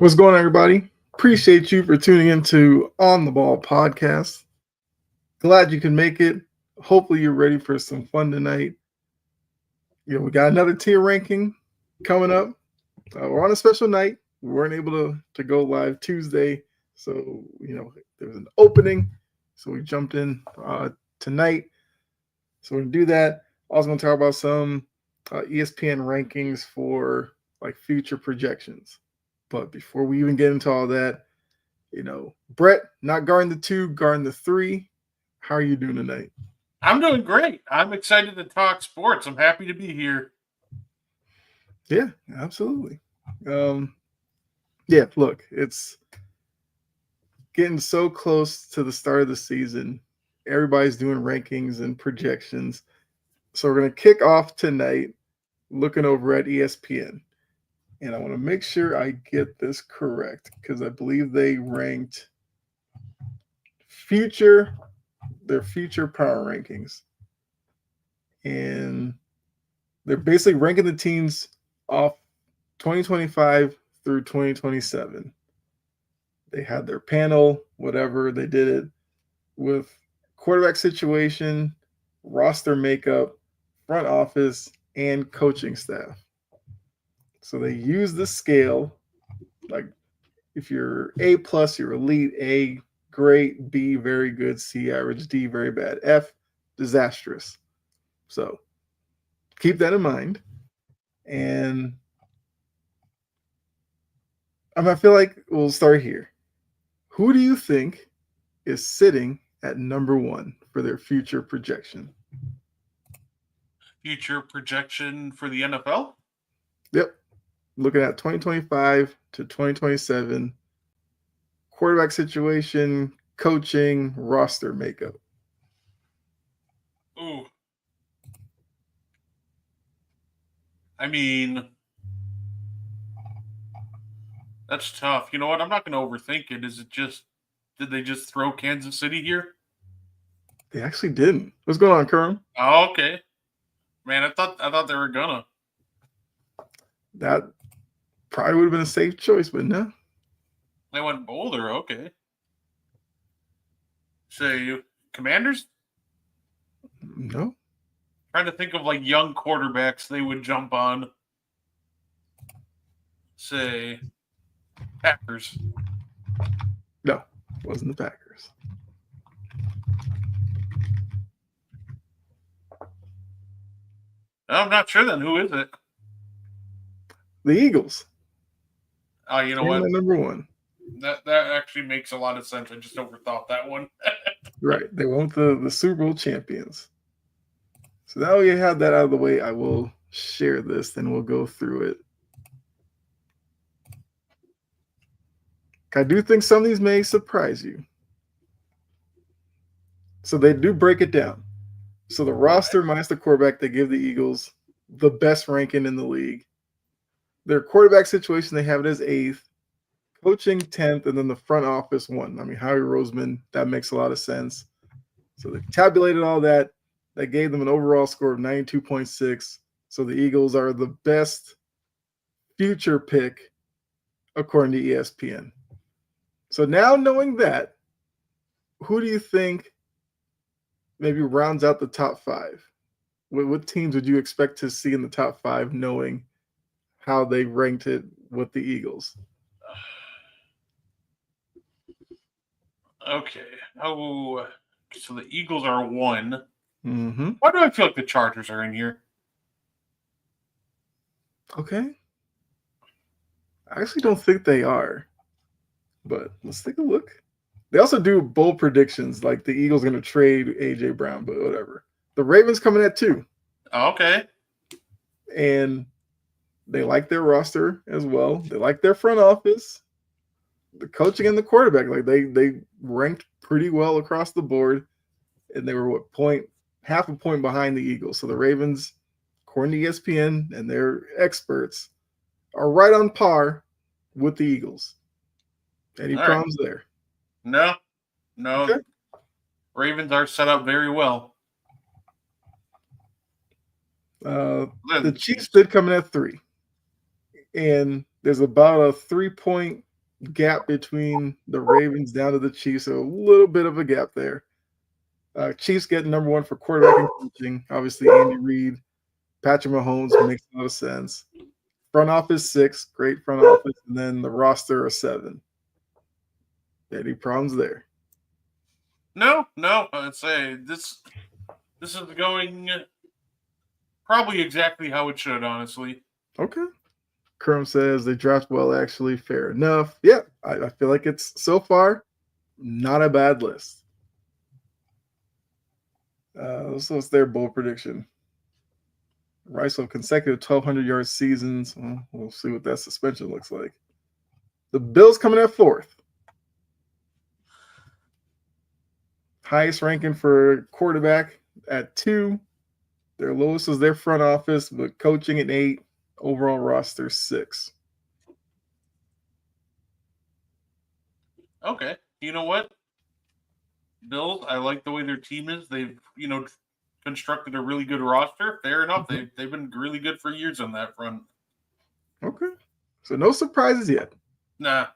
What's going on, everybody? Appreciate you for tuning into On the Ball podcast. Glad you can make it. Hopefully, you're ready for some fun tonight. We got another tier ranking coming up. We're on a special night. We weren't able to go live Tuesday, so there was an opening, so we jumped in tonight. So we're gonna do that. Also, gonna talk about some ESPN rankings for like future projections. But before we even get into all that, Brett, not guarding the 2, guarding the 3. How are you doing tonight? I'm doing great. I'm excited to talk sports. I'm happy to be here. Yeah, absolutely. Yeah, look, it's getting so close to the start of the season. Everybody's doing rankings and projections. So we're going to kick off tonight looking over at ESPN. And I want to make sure I get this correct because I believe they ranked their future power rankings. And they're basically ranking the teams off 2025 through 2027. They had their panel, whatever, they did it with quarterback situation, roster makeup, front office, and coaching staff. So they use the scale, like if you're A plus, you're elite, A great, B very good, C average, D very bad, F disastrous. So keep that in mind. And I feel like we'll start here. Who do you think is sitting at number 1 for their future projection? Future projection for the NFL? Yep. Looking at 2025 to 2027, quarterback situation, coaching, roster makeup. Ooh. I mean, that's tough. You know what? I'm not going to overthink it. Did they just throw Kansas City here? They actually didn't. What's going on, Kerm? Oh, okay. Man, I thought they were gonna. That probably would have been a safe choice, but no. They went Boulder, okay. Say, Commanders? No. Trying to think of like young quarterbacks they would jump on. Say, Packers. No, it wasn't the Packers. I'm not sure then. Who is it? The Eagles. Oh, you know what? Number 1. That actually makes a lot of sense. I just overthought that one. Right. They went the Super Bowl champions. So now we have that out of the way. I will share this, then we'll go through it. I do think some of these may surprise you. So they do break it down. So the roster minus the quarterback, they give the Eagles the best ranking in the league. Their quarterback situation, they have it as 8th. Coaching 10th, and then the front office 1. I mean, Howie Roseman, that makes a lot of sense. So they tabulated all that. That gave them an overall score of 92.6. So the Eagles are the best future pick according to ESPN. So now knowing that, who do you think maybe rounds out the top 5? What teams would you expect to see in the top 5 knowing how they ranked it with the Eagles? Okay. Oh, so the Eagles are 1. Mm-hmm. Why do I feel like the Chargers are in here? Okay. I actually don't think they are. But let's take a look. They also do bold predictions, like the Eagles going to trade A.J. Brown, but whatever. The Ravens coming at 2. Okay. And they like their roster as well. They like their front office, the coaching, and the quarterback. Like they ranked pretty well across the board, and they were half a point behind the Eagles. So the Ravens, according to ESPN and their experts, are right on par with the Eagles. Any All problems there? No. Okay. Ravens are set up very well. The Chiefs did come in at 3. And there's about a 3-point gap between the Ravens down to the Chiefs, so a little bit of a gap there. Chiefs get number one for quarterback and coaching. Obviously, Andy Reid, Patrick Mahomes makes a lot of sense. Front office 6, great front office, and then the roster a 7. Any problems there? No. I'd say this is going probably exactly how it should, honestly. Okay. Kerm says they draft well, actually. Fair enough. Yeah, I feel like it's so far not a bad list. So it's their bold prediction. Rice of consecutive 1,200-yard seasons. Well, we'll see what that suspension looks like. The Bills coming at 4th. Highest ranking for quarterback at 2. Their lowest was their front office, but coaching at 8. Overall roster 6. Okay. You know what? Bills, I like the way their team is. They've, constructed a really good roster. Fair enough. They've been really good for years on that front. Okay. So no surprises yet. Nah.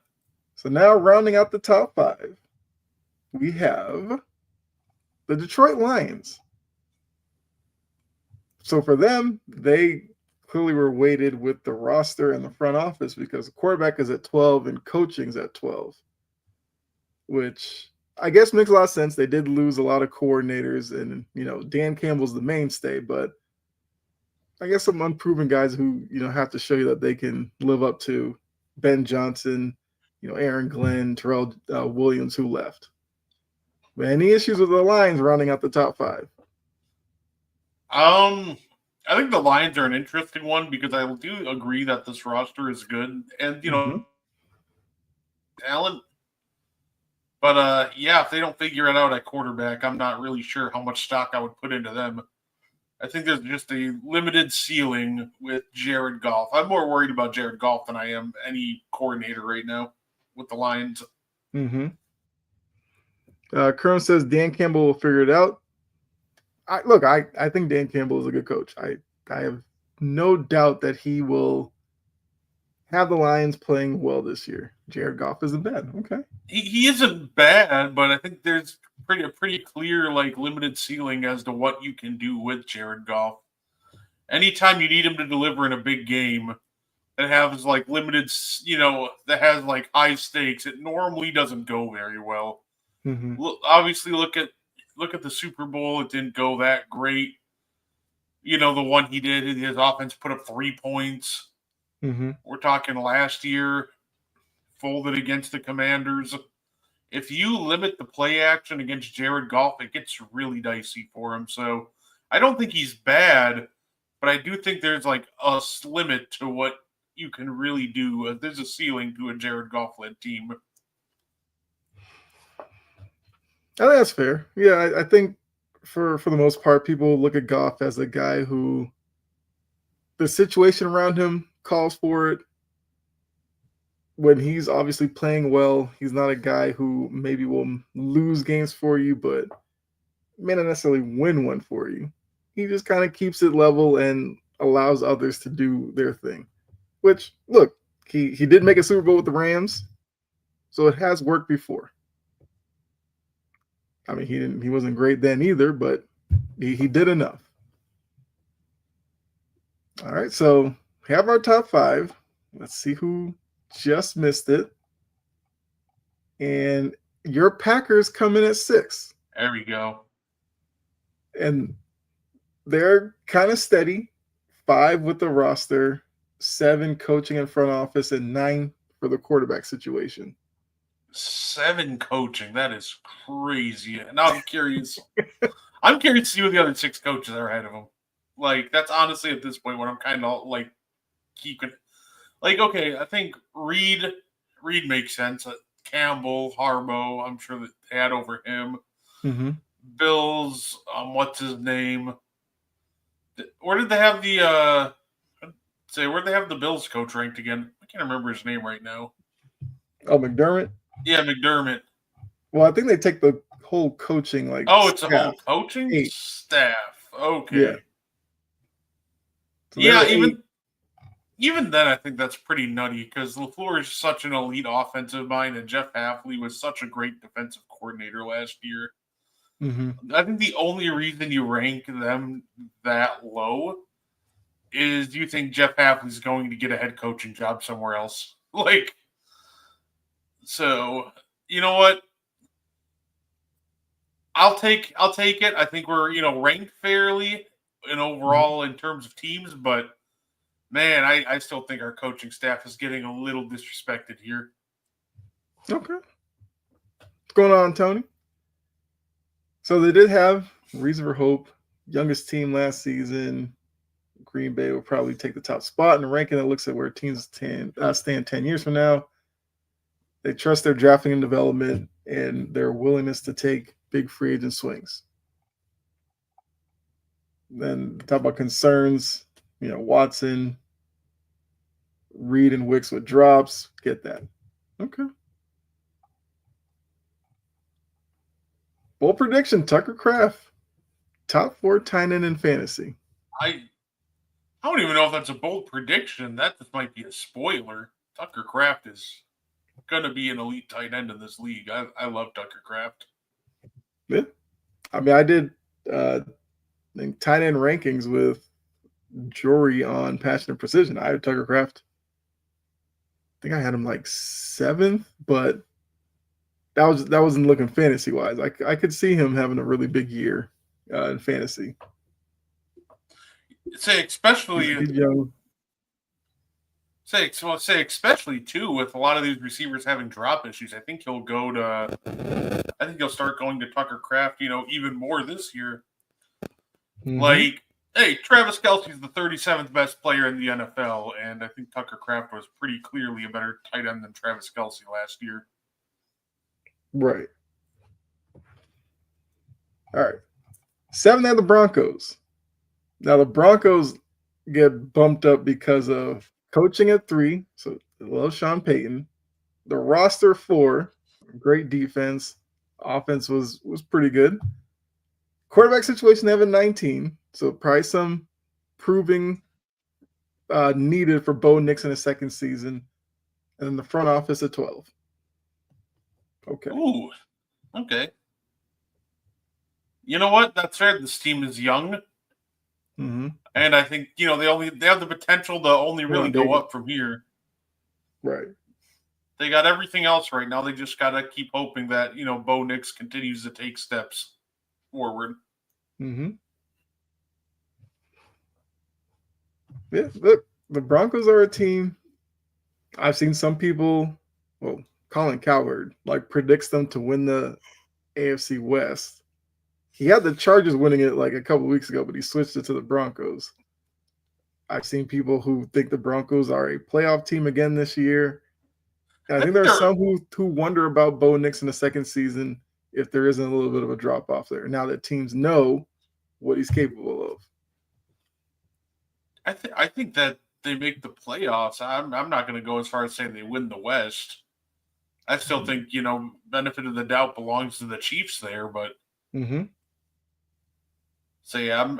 So now rounding out the top 5, we have the Detroit Lions. So for them, they clearly were weighted with the roster and the front office because the quarterback is at 12 and coaching's at 12, which I guess makes a lot of sense. They did lose a lot of coordinators, and Dan Campbell's the mainstay, but I guess some unproven guys who have to show you that they can live up to Ben Johnson, Aaron Glenn, Terrell Williams, who left. But any issues with the Lions rounding out the top 5? I think the Lions are an interesting one because I do agree that this roster is good and talent. But if they don't figure it out at quarterback, I'm not really sure how much stock I would put into them. I think there's just a limited ceiling with Jared Goff. I'm more worried about Jared Goff than I am any coordinator right now with the Lions. Mm-hmm. Kern says Dan Campbell will figure it out. I think Dan Campbell is a good coach. I have no doubt that he will have the Lions playing well this year. Jared Goff isn't bad. Okay. He isn't bad, but I think there's a pretty clear limited ceiling as to what you can do with Jared Goff. Anytime you need him to deliver in a big game that has limited, that has high stakes, it normally doesn't go very well. Mm-hmm. Obviously, look at the Super Bowl. It didn't go that great. The one he did, his offense put up 3 points. Mm-hmm. We're talking last year, folded against the Commanders. If you limit the play action against Jared Goff, it gets really dicey for him. So I don't think he's bad, but I do think there's a limit to what you can really do. There's a ceiling to a Jared Goff-led team. I think that's fair. Yeah, I think for the most part, people look at Goff as a guy who the situation around him calls for it. When he's obviously playing well, he's not a guy who maybe will lose games for you, but may not necessarily win one for you. He just kind of keeps it level and allows others to do their thing. Which, look, he did make a Super Bowl with the Rams, so it has worked before. I mean, he wasn't great then either, but he did enough. All right, so we have our top 5. Let's see who just missed it. And your Packers come in at 6. There we go. And they're kind of steady. 5 with the roster, 7 coaching and front office, and 9 for the quarterback situation. 7 coaching. That is crazy. Now I'm curious. I'm curious to see what the other 6 coaches are ahead of them. That's honestly at this point what I'm kind of keeping. Okay, I think Reed makes sense. Campbell, Harbaugh, I'm sure that they had over him. Mm-hmm. Bills, what's his name? Where did they have the Bills coach ranked again? I can't remember his name right now. Oh, McDermott? Yeah, McDermott. Well, I think they take the whole coaching it's a whole coaching 8. staff. Okay. Yeah. So yeah, even even then, I think that's pretty nutty because LaFleur is such an elite offensive mind, and Jeff Hafley was such a great defensive coordinator last year. Mm-hmm. I think the only reason you rank them that low is you think Jeff Hafley's going to get a head coaching job somewhere else. Like, so you know what? I'll take it. I think we're ranked fairly and overall in terms of teams, but man, I still think our coaching staff is getting a little disrespected here. Okay. What's going on, Tony? So they did have reason for hope. Youngest team last season. Green Bay will probably take the top spot in the ranking that looks at where teams stand 10 years from now. They trust their drafting and development and their willingness to take big free agent swings. Then talk about concerns, Watson, Reed, and Wicks with drops. Get that. Okay. Bold prediction, Tucker Kraft, top 4 tight end in fantasy. I don't even know if that's a bold prediction. That just might be a spoiler. Tucker Kraft is going to be an elite tight end in this league. I love Tucker Kraft. Yeah. I mean, I did tight end rankings with Jory on Passion and Precision. I had Tucker Kraft. I think I had him like 7th, but that wasn't looking fantasy wise. I could see him having a really big year in fantasy. Say especially He's young. Say especially too with a lot of these receivers having drop issues. I think he'll start going to Tucker Kraft, even more this year. Mm-hmm. Like, hey, Travis Kelce's the 37th best player in the NFL, and I think Tucker Kraft was pretty clearly a better tight end than Travis Kelce last year. Right. All right. 7 are the Broncos. Now the Broncos get bumped up because of coaching at 3, so love Sean Payton. The roster 4, great defense. Offense was pretty good. Quarterback situation, they have a 19, so probably some proving needed for Bo Nix in his second season. And then the front office at 12. Okay. Ooh, okay. You know what? That's fair. This team is young. Mm-hmm. And I think, they have the potential to only really go up from here. Right. They got everything else right now. They just got to keep hoping that, Bo Nix continues to take steps forward. Mm-hmm. Yeah, look, the Broncos are a team. I've seen some people, Colin Cowherd, predicts them to win the AFC West. He had the Chargers winning it a couple of weeks ago, but he switched it to the Broncos. I've seen people who think the Broncos are a playoff team again this year. And I think there are some who wonder about Bo Nix in the second season if there isn't a little bit of a drop off there. Now that teams know what he's capable of. I think that they make the playoffs. I'm not going to go as far as saying they win the West. I still think benefit of the doubt belongs to the Chiefs there, but. Mm-hmm. So yeah,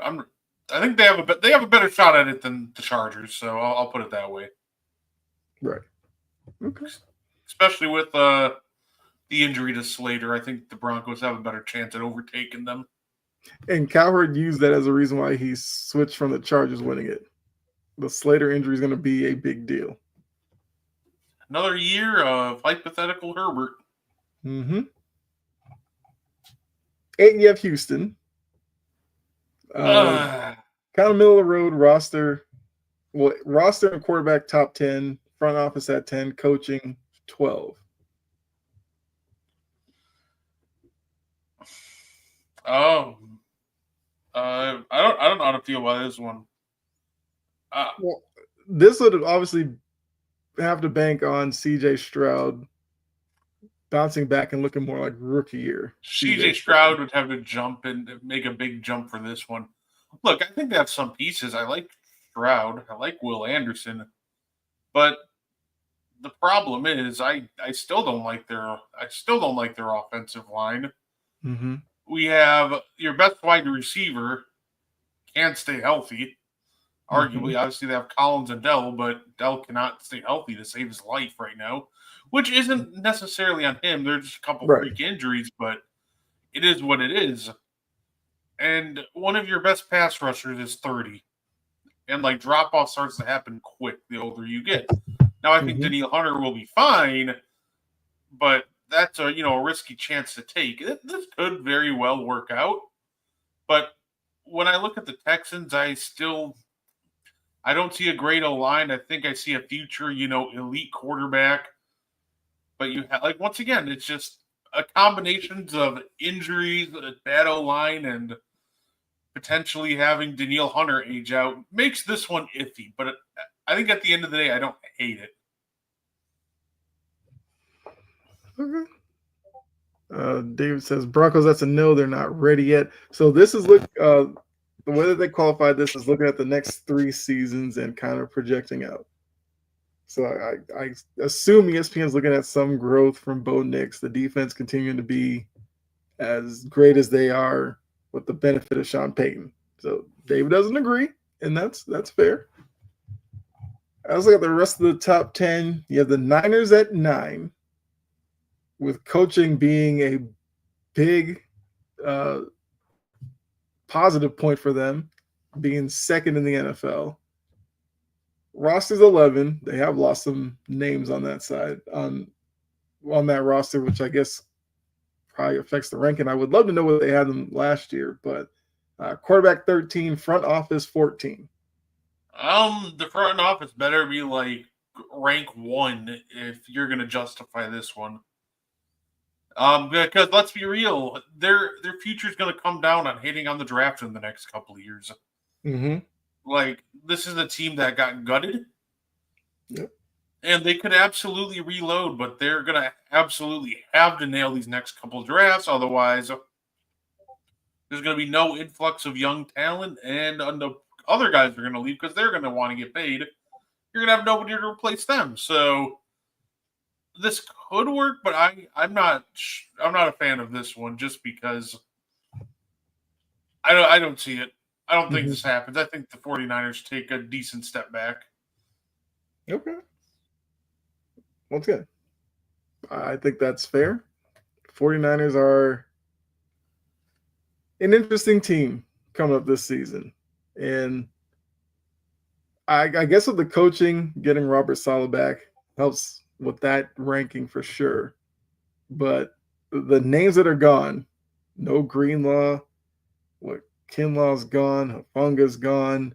I think they have a better shot at it than the Chargers. So I'll put it that way. Right. Okay. Especially with the injury to Slater, I think the Broncos have a better chance at overtaking them. And Cowherd used that as a reason why he switched from the Chargers winning it. The Slater injury is going to be a big deal. Another year of hypothetical Herbert. Mm-hmm. 8, you have Houston. Kind of middle of the road roster. Well, roster and quarterback top 10, front office at 10, coaching 12. I don't know how to feel about this one. Well, this would obviously have to bank on CJ Stroud bouncing back and looking more like rookie year. CJ Stroud would have to jump and make a big jump for this one. Look, I think they have some pieces. I like Stroud. I like Will Anderson. But the problem is I still don't like their offensive line. Mm-hmm. We have your best wide receiver can't stay healthy. Arguably, obviously, they have Collins and Dell, but Dell cannot stay healthy to save his life right now, which isn't necessarily on him. There's just a couple Right. freak injuries, but it is what it is. And one of your best pass rushers is 30. And like drop off starts to happen quick the older you get. Now I think Danielle Hunter will be fine, but that's a risky chance to take. This could very well work out. But when I look at the Texans, I don't see a great O line. I think I see a future, elite quarterback. But once again, it's just a combination of injuries, a bad O line, and potentially having Danielle Hunter age out makes this one iffy. But I think at the end of the day, I don't hate it. Okay. David says Broncos. That's a no. They're not ready yet. So this is the way that they qualified this is looking at the next 3 seasons and kind of projecting out. So I assume ESPN's looking at some growth from Bo Nix, the defense continuing to be as great as they are with the benefit of Sean Payton. So David doesn't agree, and that's fair. I was looking at the rest of the top 10. You have the Niners at 9, with coaching being a big positive point for them, being second in the NFL. Roster's 11. They have lost some names on that side, on that roster, which I guess probably affects the ranking. I would love to know what they had them last year, but quarterback 13, front office 14. The front office better be like rank 1 if you're going to justify this one. Because let's be real, their future is going to come down on hitting on the draft in the next couple of years. Like, this is a team that got gutted. Yep. And they could absolutely reload, but they're going to absolutely have to nail these next couple drafts. Otherwise, there's going to be no influx of young talent, and the other guys are going to leave because they're going to want to get paid. You're going to have nobody to replace them. So this could work, but I'm not a fan of this one just because I don't see it. I don't think this happens. I think the 49ers take a decent step back. Okay. Once again, I think that's fair. 49ers are an interesting team coming up this season. And I guess with the coaching, getting Robert Saleh back helps with that ranking for sure. But the names that are gone, no Greenlaw, Kinlaw's gone, Hafunga's gone,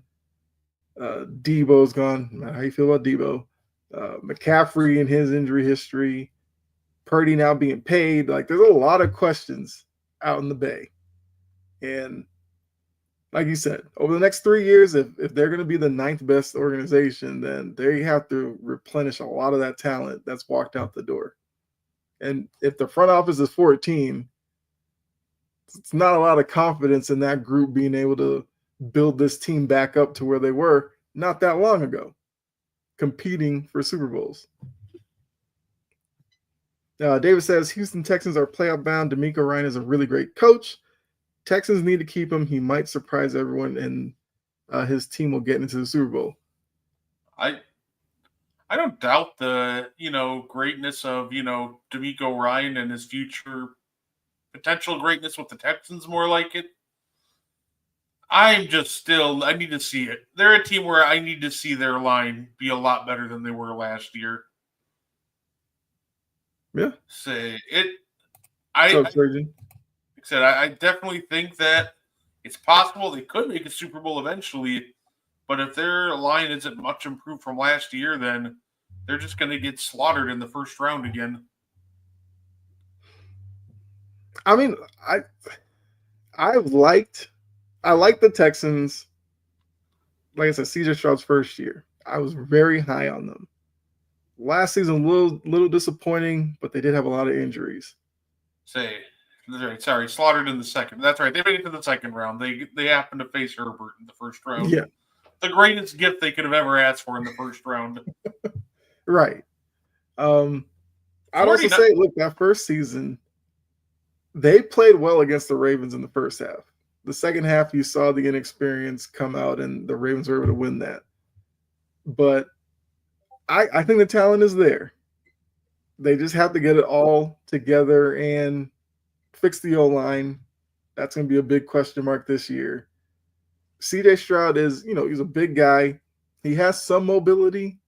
Debo's gone. How you feel about Debo? McCaffrey and his injury history, Purdy now being paid. Like, there's a lot of questions out in the Bay. And like you said, over the next 3 years, if they're going to be the 9th best organization, then they have to replenish a lot of that talent that's walked out the door. And if the front office is 14, it's not a lot of confidence in that group being able to build this team back up to where they were not that long ago, competing for Super Bowls. David says, Houston Texans are playoff bound. DeMeco Ryan is a really great coach. Texans need to keep him. He might surprise everyone, and his team will get into the Super Bowl. I don't doubt the greatness of DeMeco Ryan and his future potential greatness with the Texans. More like it. I need to see it. They're a team where I need to see their line be a lot better than they were last year. Yeah. Say it. I definitely think that it's possible they could make a Super Bowl eventually, but if their line isn't much improved from last year, then they're just going to get slaughtered in the first round again. I mean, I liked the Texans. Like I said, CJ Stroud's first year, I was very high on them. Last season, a little disappointing, but they did have a lot of injuries. Slaughtered in the second. That's right. They made it to the second round. They happened to face Herbert in the first round. Yeah. The greatest gift they could have ever asked for in the first round. Right. I'd also say, look, that first season, they played well against the Ravens in the first half. the second half, you saw the inexperience come out, and the Ravens were able to win that. But I think the talent is there. They just have to get it all together and fix the O-line. That's going to be a big question mark this year. CJ Stroud is, he's a big guy. He has some mobility,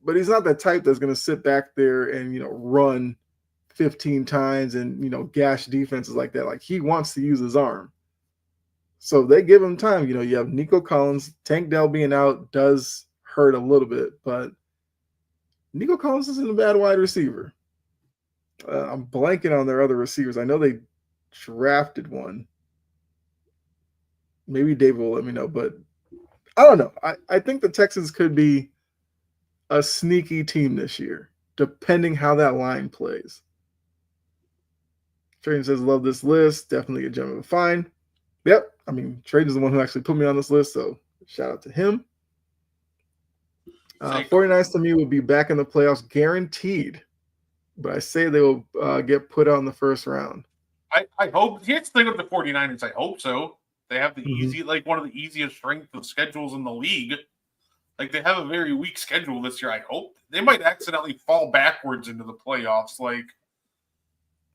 but he's not the type that's going to sit back there and, run 15 times and, gash defenses like that. Like, he wants to use his arm. So they give him time. You have Nico Collins. Tank Dell being out does hurt a little bit, but Nico Collins isn't a bad wide receiver. I'm blanking on their other receivers. I know they drafted one. Maybe David will let me know, but I don't know. I think the Texans could be a sneaky team this year, depending how that line plays. Traden says, love this list. Definitely a gem of a find. Yep. I mean, Traden is the one who actually put me on this list, so shout out to him. 49ers to me will be back in the playoffs guaranteed, but I say they will get put out in the first round. I hope. Here's the thing with the 49ers. I hope so. They have the one of the easiest strength of schedules in the league. Like, they have a very weak schedule this year. I hope they might accidentally fall backwards into the playoffs. Like,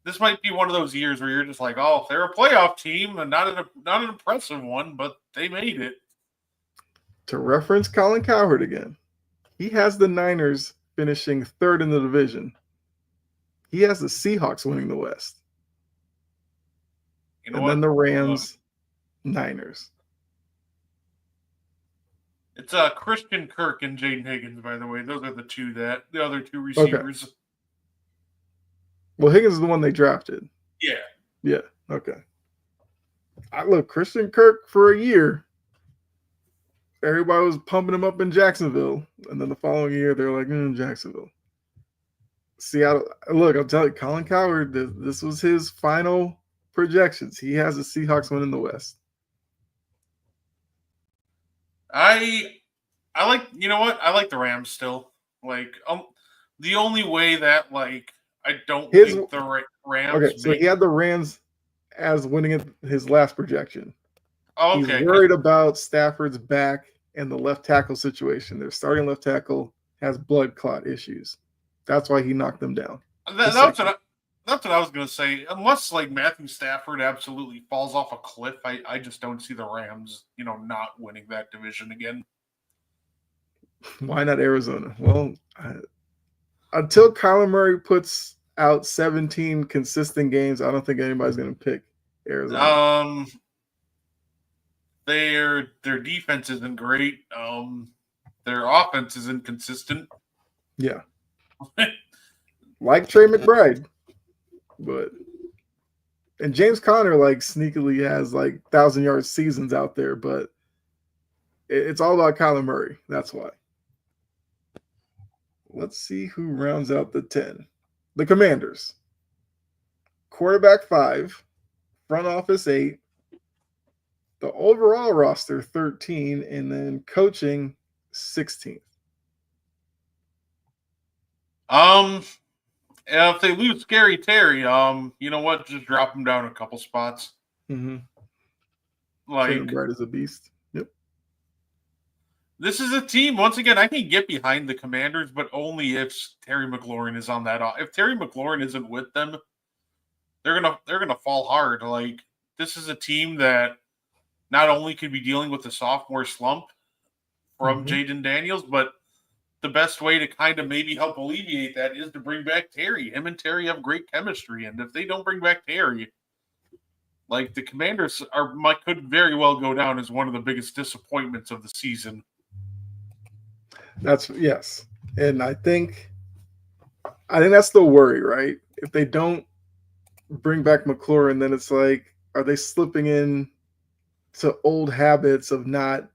this might be one of those years where you're just like, oh, they're a playoff team and not an impressive one, but they made it. To reference Colin Cowherd again, he has the Niners finishing third in the division. He has the Seahawks winning the West. Then the Rams, Niners. It's Christian Kirk and Jaden Higgins, by the way. Those are the other two receivers. Okay. Well, Higgins is the one they drafted. Yeah. Yeah. Okay. Look, Christian Kirk for a year. Everybody was pumping him up in Jacksonville, and then the following year they're like, Jacksonville. Seattle. Look, I'm telling you, Colin Cowherd. This was his final projections. He has the Seahawks winning the West. I like, I like the Rams still. Like, the only way that, like, I don't think the Rams. Okay, so he had the Rams as winning his last projection. Oh, okay. He's worried about Stafford's back and the left tackle situation. Their starting left tackle has blood clot issues. That's why he knocked them down. That's what I was going to say. Unless, like, Matthew Stafford absolutely falls off a cliff, I just don't see the Rams, not winning that division again. Why not Arizona? Well, until Kyler Murray puts out 17 consistent games, I don't think anybody's going to pick Arizona. Their defense isn't great. Their offense is inconsistent. Yeah. Like Trey McBride. And James Conner, like, sneakily has, like, 1,000-yard seasons out there, but it's all about Kyler Murray. That's why. Let's see who rounds out the 10. The Commanders. Quarterback 5. Front office 8. The overall roster 13. And then coaching 16th. If they lose Scary Terry, you know what? Just drop him down a couple spots. Mm-hmm. Like, Bright as a beast. Yep. This is a team. Once again, I can get behind the Commanders, but only if Terry McLaurin is on that. If Terry McLaurin isn't with them, they're gonna fall hard. Like, this is a team that not only could be dealing with the sophomore slump from Jaden Daniels, but the best way to kind of maybe help alleviate that is to bring back Terry. Him and Terry have great chemistry, and if they don't bring back Terry, like, the Commanders could very well go down as one of the biggest disappointments of the season. Yes. And I think that's the worry, right? If they don't bring back McLaurin, then it's like, are they slipping in to old habits of not,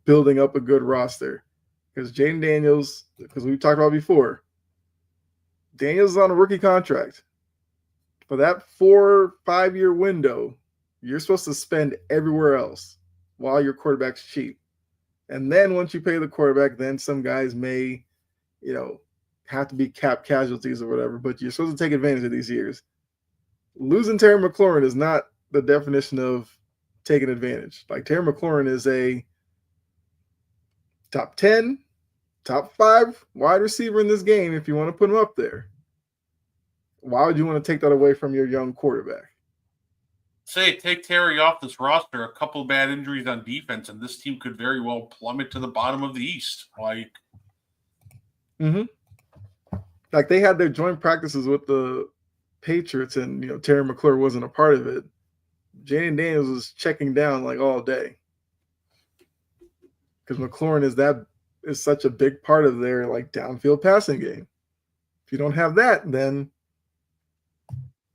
building up a good roster? Because Jaden Daniels, because we talked about before, Daniels is on a rookie contract. For that 4-5 year window, you're supposed to spend everywhere else while your quarterback's cheap. And then once you pay the quarterback, then some guys may, have to be cap casualties or whatever, but you're supposed to take advantage of these years. Losing Terry McLaurin is not the definition of taking advantage. Like Terry McLaurin is a top 10, top 5 wide receiver in this game if you want to put him up there. Why would you want to take that away from your young quarterback? Say, take Terry off this roster, a couple bad injuries on defense, and this team could very well plummet to the bottom of the East. Like, like they had their joint practices with the Patriots, and Terry McLaurin wasn't a part of it. Jaden Daniels was checking down like all day because McLaurin is such a big part of their like downfield passing game. If you don't have that, then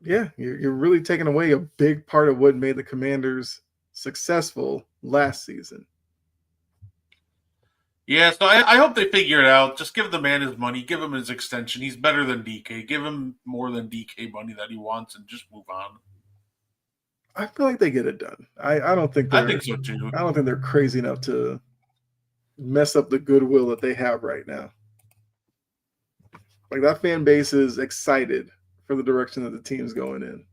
yeah, you're really taking away a big part of what made the Commanders successful last season. yeah, so I hope they figure it out. Just give the man his money, give him his extension. He's better than DK. Give him more than DK money that he wants, and just move on. I feel like they get it done. I don't think I think so too. I don't think they're crazy enough to mess up the goodwill that they have right now. Like that fan base is excited for the direction that the team's going in.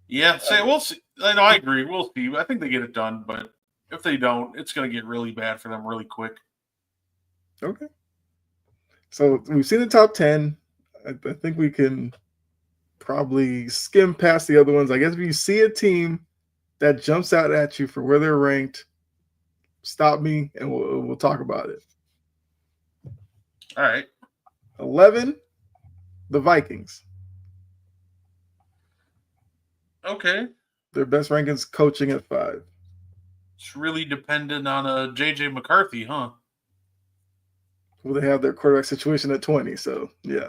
Yeah, we'll see. I agree. We'll see. I think they get it done, but if they don't, it's going to get really bad for them really quick. Okay. So we've seen the top 10. I think we can probably skim past the other ones. I guess if you see a team that jumps out at you for where they're ranked, stop me and we'll talk about it. All right. 11, the Vikings. Okay. Their best rankings coaching at 5. It's really dependent on J.J. McCarthy, huh? Well, they have their quarterback situation at 20, so yeah.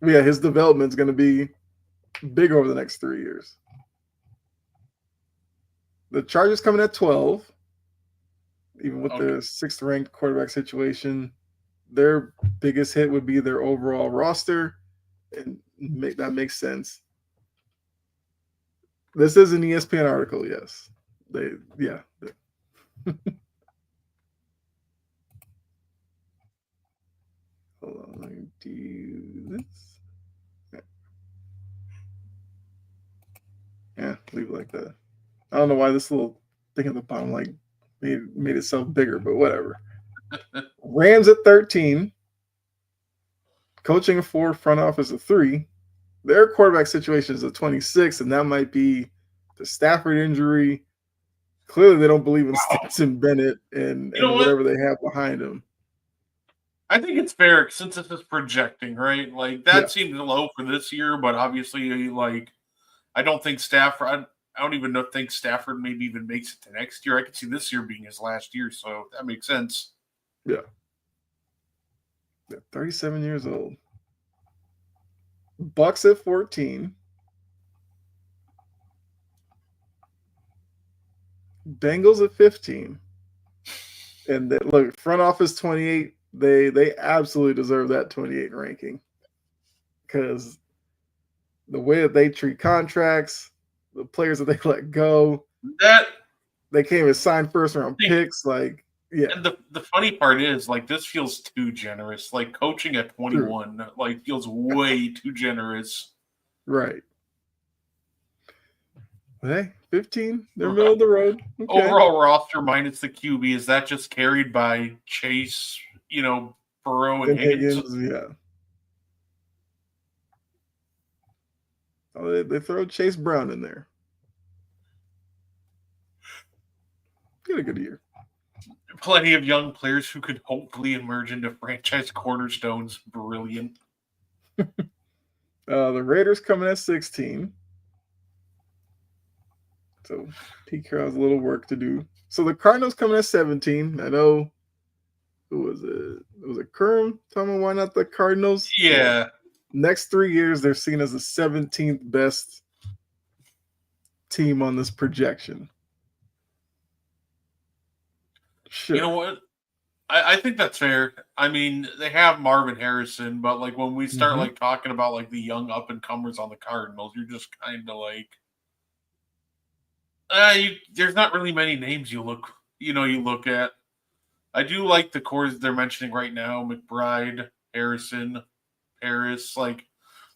Yeah, his development's going to be big over the next 3 years. The Chargers coming at 12, even with their 6th ranked quarterback situation. Their biggest hit would be their overall roster, and that makes sense. This is an ESPN article, yes. Yeah. Hold on, let me do this. Yeah, leave it like that. I don't know why this little thing at the bottom like made itself bigger, but whatever. Rams at 13, coaching a 4, front office a 3. Their quarterback situation is a 26, and that might be the Stafford injury. Clearly, they don't believe in Stetson Bennett and whatever they have behind him. I think it's fair since this is projecting, right? Like that seems low for this year, but obviously, like I don't think Stafford. I don't even think Stafford maybe even makes it to next year. I could see this year being his last year, so that makes sense. Yeah. 37 years old. Bucks at 14. Bengals at 15. And look, front office 28. They absolutely deserve that 28 ranking because the way that they treat contracts, the players that they let go, they can't even sign first round picks. Like, yeah. And the funny part is, like, this feels too generous. Like, coaching at 21, like, feels way too generous. Right. Hey, 15, they're middle of the road. Okay. Overall roster minus the QB, is that just carried by Chase, Burrow and Higgins? Yeah. Oh, they throw Chase Brown in there. Get a good year. Plenty of young players who could hopefully emerge into franchise cornerstones. Brilliant. The Raiders coming at 16. So Pete Carroll has a little work to do. So the Cardinals coming at 17. I know, who was it? Was it Kerm? Tell me why not the Cardinals? Yeah. Next 3 years, they're seen as the 17th best team on this projection. Sure. You know what? I think that's fair. I mean, they have Marvin Harrison, but like when we start like talking about like the young up and comers on the Cardinals, you're just kind of like, there's not really many names you look at. I do like the cores they're mentioning right now: McBride, Harrison, Harris. Like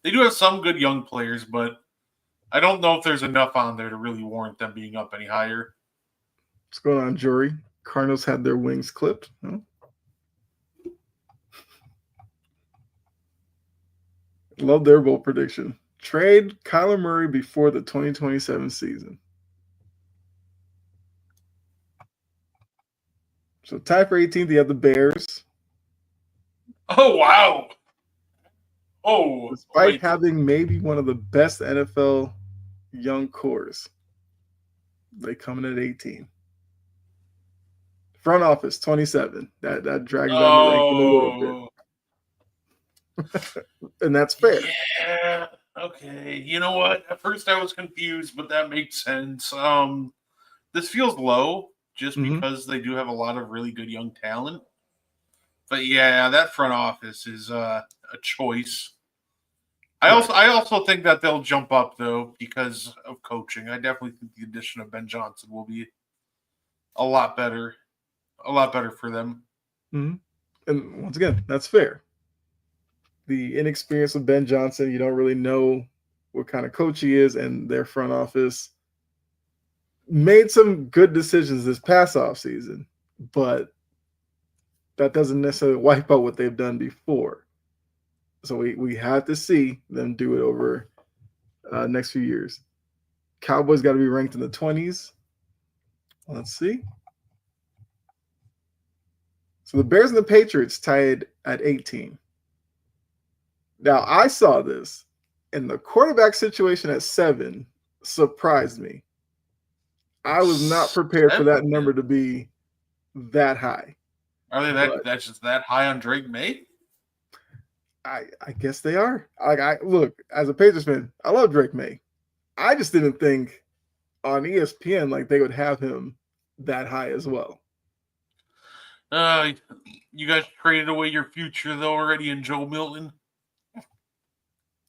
they do have some good young players, but I don't know if there's enough on there to really warrant them being up any higher. What's going on, Jory? Cardinals had their wings clipped. Huh? Love their bold prediction. Trade Kyler Murray before the 2027 season. So tied for 18th, you have the Bears. Oh, wow. Oh, Despite wait. having maybe one of the best NFL young cores, they come in at 18. Front office 27. That drags down the ranking a little bit, and that's fair. Yeah. Okay. You know what? At first I was confused, but that makes sense. This feels low just because they do have a lot of really good young talent. But yeah, that front office is a choice. I also think that they'll jump up though because of coaching. I definitely think the addition of Ben Johnson will be a lot better for them. Mm-hmm. And once again, that's fair. The inexperience of Ben Johnson, you don't really know what kind of coach he is, and their front office made some good decisions this past offseason, but that doesn't necessarily wipe out what they've done before. So we have to see them do it over next few years. Cowboys got to be ranked in the 20s. Let's see. So the Bears and the Patriots tied at 18. Now, I saw this, and the quarterback situation at 7 surprised me. I was not prepared for that number to be that high. Are they that's just that high on Drake May? I guess they are. Look, as a Patriots fan, I love Drake May. I just didn't think on ESPN like they would have him that high as well. You guys traded away your future though already in Joe Milton.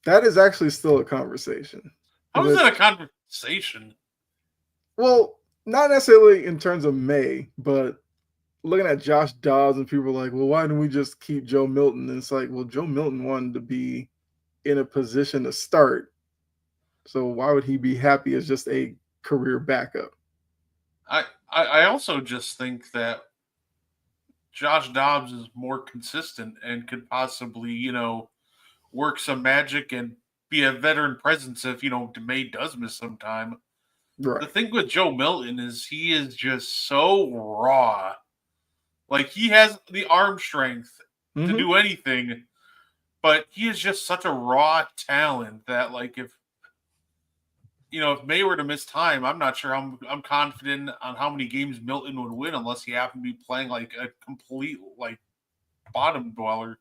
That is actually still a conversation. How is that a conversation? Well, not necessarily in terms of May, but looking at Josh Dobbs and people are like, well, why didn't we just keep Joe Milton? And it's like, well, Joe Milton wanted to be in a position to start. So why would he be happy as just a career backup? I also just think that Josh Dobbs is more consistent and could possibly, work some magic and be a veteran presence if, DeMay does miss some time. Right. The thing with Joe Milton is he is just so raw. Like, he has the arm strength to do anything, but he is just such a raw talent that, like, if May were to miss time, I'm not sure I'm confident on how many games Milton would win unless he happened to be playing like a complete, like, bottom dweller.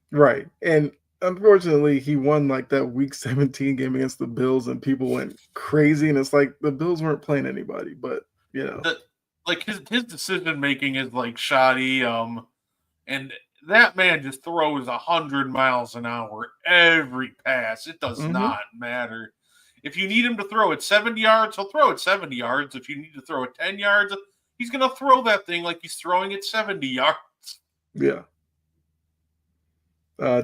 Right. And unfortunately, he won like that week 17 game against the Bills, and people went crazy. And it's like the Bills weren't playing anybody, but his decision making is like shoddy. And that man just throws 100 miles an hour every pass. It does not matter. If you need him to throw it 70 yards, he'll throw it 70 yards. If you need to throw it 10 yards, he's going to throw that thing like he's throwing it 70 yards. Yeah.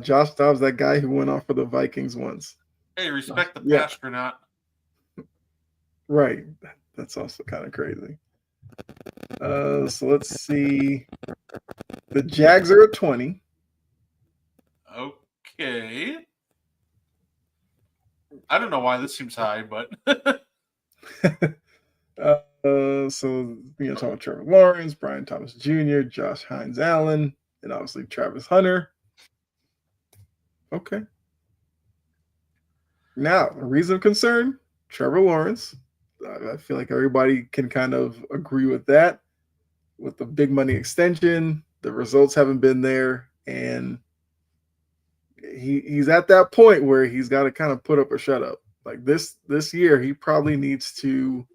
Josh Dobbs, that guy who went off for the Vikings once. Hey, respect the astronaut. Right. That's also kind of crazy. So let's see. The Jags are at 20. Okay. I don't know why this seems high, but so talking about Trevor Lawrence, Brian Thomas Jr., Josh Hines Allen, and obviously Travis Hunter. Okay. Now, a reason of concern, Trevor Lawrence. I feel like everybody can kind of agree with that. With the big money extension, the results haven't been there, and he's at that point where he's got to kind of put up or shut up. Like this year, he probably needs to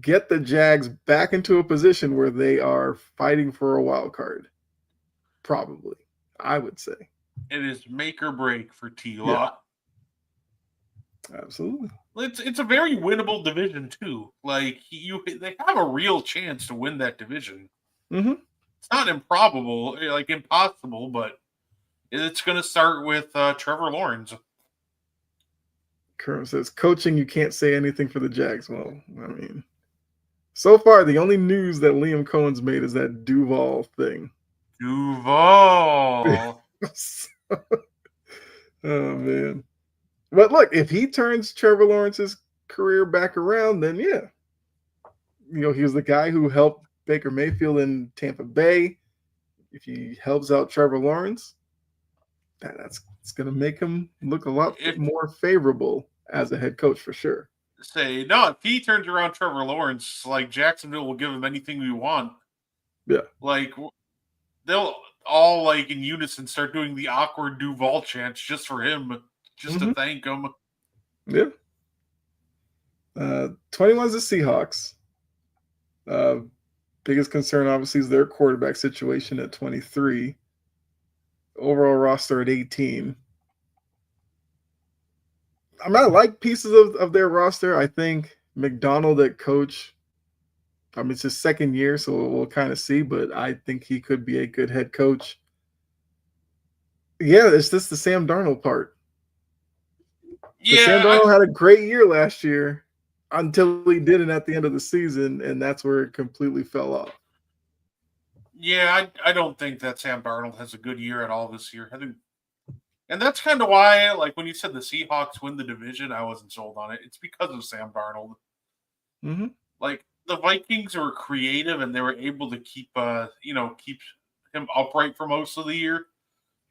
get the Jags back into a position where they are fighting for a wild card. Probably, I would say. It is make or break for T-Law. Yeah. Absolutely. It's a very winnable division too. Like they have a real chance to win that division. It's not improbable, like impossible, but it's going to start with Trevor Lawrence. Kerm says, coaching, you can't say anything for the Jags. Well, I mean, so far, the only news that Liam Cohen's made is that Duval thing. Duval. Oh, man. But look, if he turns Trevor Lawrence's career back around, then yeah. He was the guy who helped Baker Mayfield in Tampa Bay. If he helps out Trevor Lawrence, that's going to make him look a lot more favorable as a head coach for sure. If he turns around Trevor Lawrence, like Jacksonville will give him anything we want. Yeah. Like they'll all like in unison start doing the awkward Duval chants just for him, just to thank him. Yeah. 21's the Seahawks. Biggest concern obviously is their quarterback situation at 23. Overall roster at 18. I mean, I like pieces of their roster. I think McDonald at coach, I mean, it's his second year, so we'll kind of see, but I think he could be a good head coach. Yeah, it's just the Sam Darnold part. Yeah, Sam Darnold had a great year last year until he didn't at the end of the season, and that's where it completely fell off. Yeah, I don't think that Sam Darnold has a good year at all this year. I think, and that's kind of why, like when you said the Seahawks win the division, I wasn't sold on it. It's because of Sam Darnold. Mm-hmm. Like the Vikings were creative and they were able to keep him upright for most of the year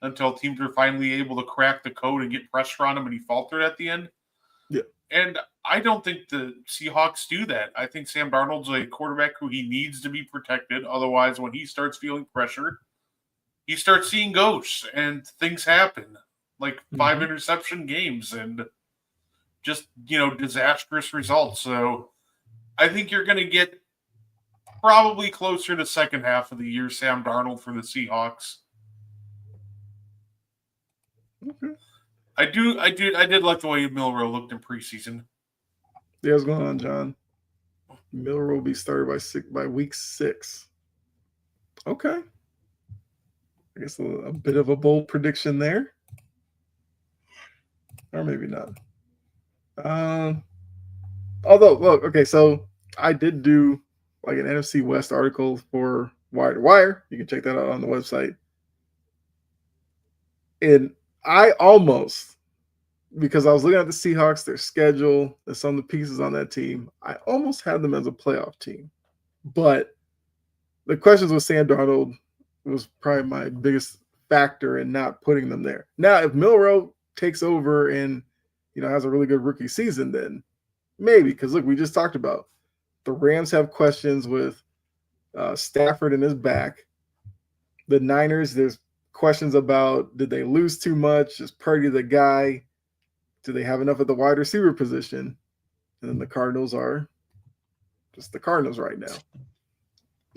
until teams were finally able to crack the code and get pressure on him, and he faltered at the end. Yeah. And I don't think the Seahawks do that. I think Sam Darnold's a quarterback who he needs to be protected. Otherwise, when he starts feeling pressure, he starts seeing ghosts and things happen, like 5 interception games and just, disastrous results. So I think you're going to get probably closer to second half of the year Sam Darnold for the Seahawks. Okay. I did like the way Milroe looked in preseason. Yeah, what's going on, John? Milroe will be started by week 6. Okay. I guess a bit of a bold prediction there. Or maybe not. Although, look, okay, so I did do like an NFC West article for Wire to Wire. You can check that out on the website. And I almost, because I was looking at the Seahawks, their schedule, and some of the pieces on that team, I almost had them as a playoff team. But the questions with Sam Darnold was probably my biggest factor in not putting them there. Now, if Milroe takes over and, has a really good rookie season, then maybe. Because, look, we just talked about the Rams have questions with Stafford and his back. The Niners, there's questions about, did they lose too much? Is Purdy the guy? Do they have enough at the wide receiver position? And then the Cardinals are just the Cardinals right now.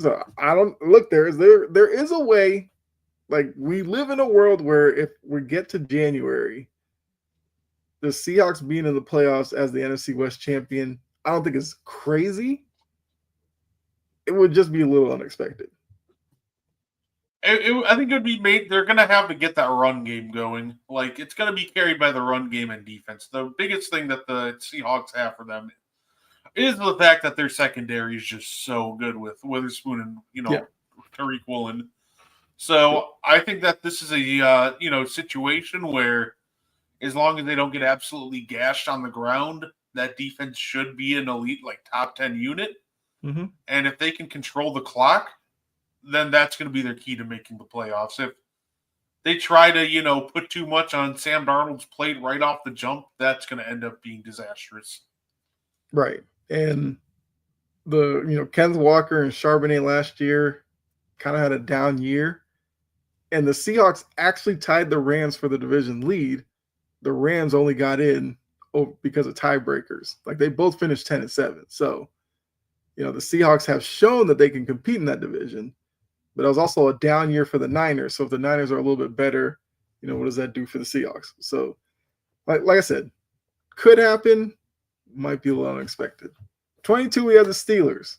So I don't look, there is a way, like we live in a world where if we get to January, the Seahawks being in the playoffs as the NFC West champion, I don't think it's crazy. It would just be a little unexpected. I think it would be made. They're going to have to get that run game going. Like it's going to be carried by the run game and defense. The biggest thing that the Seahawks have for them is the fact that their secondary is just so good with Witherspoon and Tariq Woolen. So I think that this is a situation where as long as they don't get absolutely gashed on the ground, that defense should be an elite like top 10 unit. Mm-hmm. And if they can control the clock, then that's going to be their key to making the playoffs. If they try to, put too much on Sam Darnold's plate right off the jump, that's going to end up being disastrous. Right. And Kenneth Walker and Charbonnet last year kind of had a down year. And the Seahawks actually tied the Rams for the division lead. The Rams only got in because of tiebreakers. Like they both finished 10-7. So, the Seahawks have shown that they can compete in that division. But it was also a down year for the Niners. So if the Niners are a little bit better, what does that do for the Seahawks? So, like I said, could happen, might be a little unexpected. 22, we have the Steelers.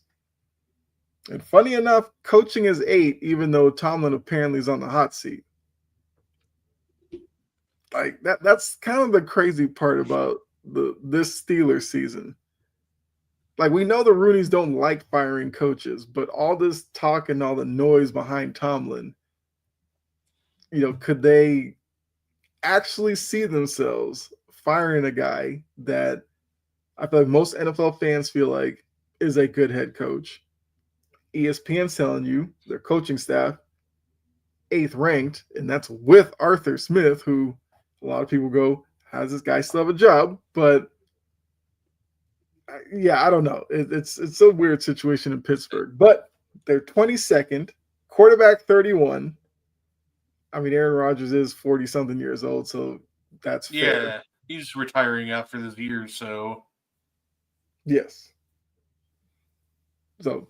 And funny enough, coaching is 8, even though Tomlin apparently is on the hot seat. Like that's kind of the crazy part about this Steelers season. Like, we know the Rooneys don't like firing coaches, but all this talk and all the noise behind Tomlin, could they actually see themselves firing a guy that I feel like most NFL fans feel like is a good head coach? ESPN's telling you their coaching staff 8th ranked, and that's with Arthur Smith, who a lot of people go, how does this guy still have a job? But yeah, I don't know. It's a weird situation in Pittsburgh, but they're 22nd, quarterback 31. I mean, Aaron Rodgers is 40 something years old, so that's fair. Yeah, he's retiring after this year, so Yes. So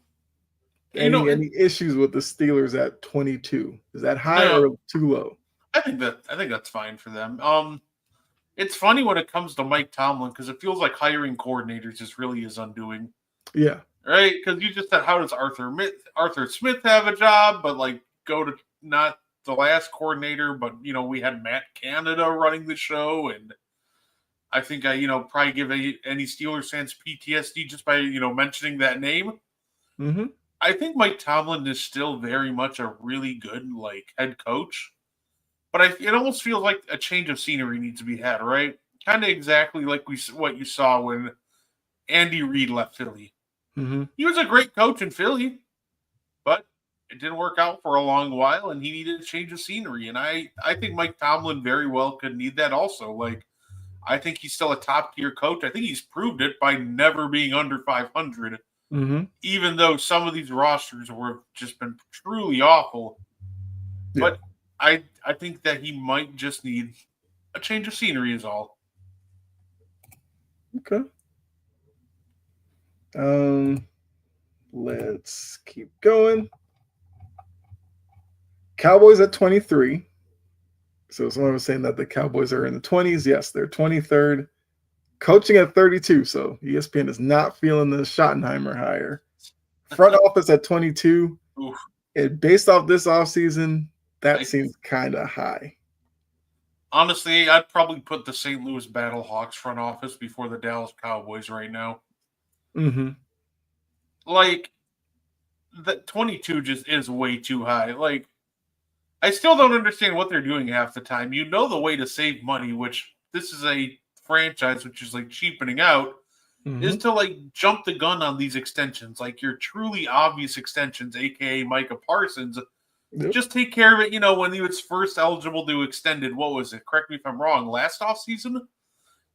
any issues with the Steelers at 22? Is that high or too low? I think that's fine for them. It's funny when it comes to Mike Tomlin because it feels like hiring coordinators just really is undoing. Yeah. Right? Because you just said, how does Arthur Smith have a job, but like go to not the last coordinator, but we had Matt Canada running the show, and I think I probably give any Steelers fans PTSD just by mentioning that name. Mm-hmm. I think Mike Tomlin is still very much a really good head coach. But it almost feels like a change of scenery needs to be had, right? Kind of exactly like what you saw when Andy Reid left Philly. Mm-hmm. He was a great coach in Philly, but it didn't work out for a long while, and he needed a change of scenery. And I think Mike Tomlin very well could need that also. I think he's still a top-tier coach. I think he's proved it by never being under 500, even though some of these rosters were just been truly awful. Yeah. But I think that he might just need a change of scenery is all. Okay. Let's keep going. Cowboys at 23. So someone was saying that the Cowboys are in the 20s. Yes, they're 23rd. Coaching at 32. So ESPN is not feeling the Schottenheimer hire. Front office at 22. Oof. And based off this offseason, that seems kind of high. Honestly, I'd probably put the St. Louis Battlehawks front office before the Dallas Cowboys right now. Mm-hmm. That 22 just is way too high. I still don't understand what they're doing half the time. The way to save money, which this is a franchise which is cheapening out, is to jump the gun on these extensions, your truly obvious extensions, aka Micah Parsons. Yep. Just take care of it, when he was first eligible to extend it. What was it? Correct me if I'm wrong. Last offseason?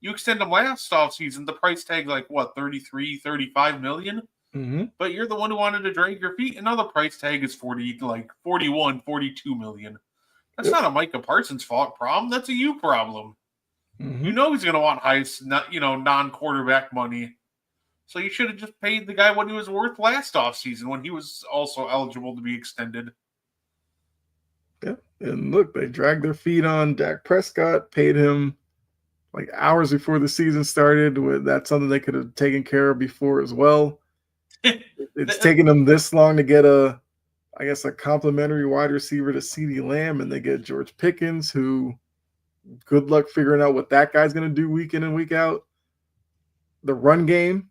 You extend him last offseason, the price tag 33, 35 million? Mm-hmm. But you're the one who wanted to drag your feet, and now the price tag is 41, 42 million. That's not a Micah Parsons fault problem. That's a you problem. Mm-hmm. He's going to want non-quarterback money. So you should have just paid the guy what he was worth last offseason when he was also eligible to be extended. Yeah, and look, they dragged their feet on Dak Prescott, paid him hours before the season started. That's something they could have taken care of before as well. It's taken them this long to get a complimentary wide receiver to CeeDee Lamb, and they get George Pickens, who good luck figuring out what that guy's going to do week in and week out. The run game,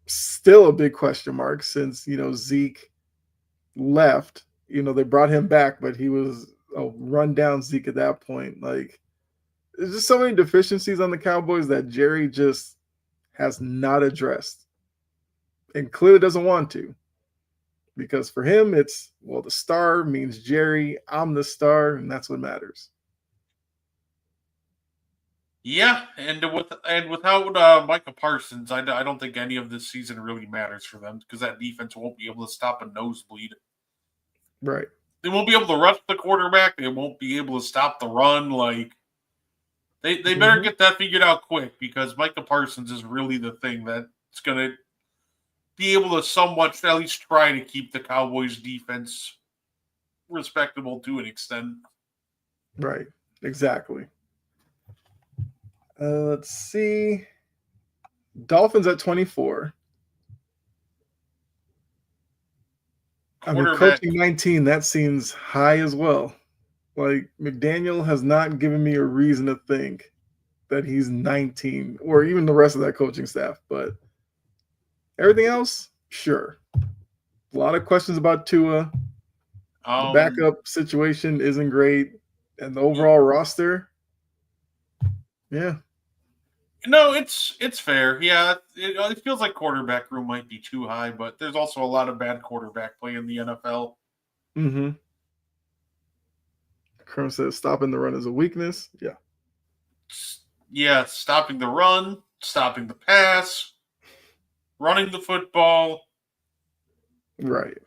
still a big question mark since, Zeke left. They brought him back, but he was a rundown Zeke at that point. There's just so many deficiencies on the Cowboys that Jerry just has not addressed. And clearly doesn't want to. Because for him, it's, the star means Jerry, I'm the star, and that's what matters. Yeah, and without Micah Parsons, I don't think any of this season really matters for them because that defense won't be able to stop a nosebleed. Right. They won't be able to rush the quarterback. They won't be able to stop the run. They better get that figured out quick because Micah Parsons is really the thing that's going to be able to somewhat at least try to keep the Cowboys defense respectable to an extent. Right. Exactly. Let's see. Dolphins at 24. Coaching 19, that seems high as well. McDaniel has not given me a reason to think that he's 19, or even the rest of that coaching staff. But everything else, sure. A lot of questions about Tua. The backup situation isn't great, and the overall roster, yeah. No, it's fair. Yeah, it feels like quarterback room might be too high, but there's also a lot of bad quarterback play in the NFL. Mm-hmm. Kern says stopping the run is a weakness. Yeah. Yeah, stopping the run, stopping the pass, running the football. Right.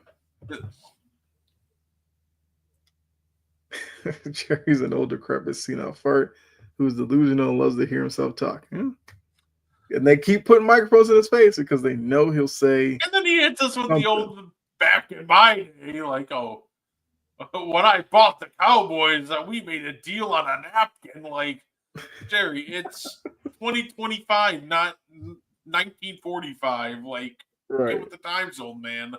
Jerry's an old decrepit senile fart who's delusional and loves to hear himself talk. Yeah. And they keep putting microphones in his face because they know he'll say. And then he hits us with something. the old back in my day, like, oh, when I bought the Cowboys, we made a deal on a napkin. Like, Jerry, it's 2025, not 1945. Like, Right. get with the time zone, man.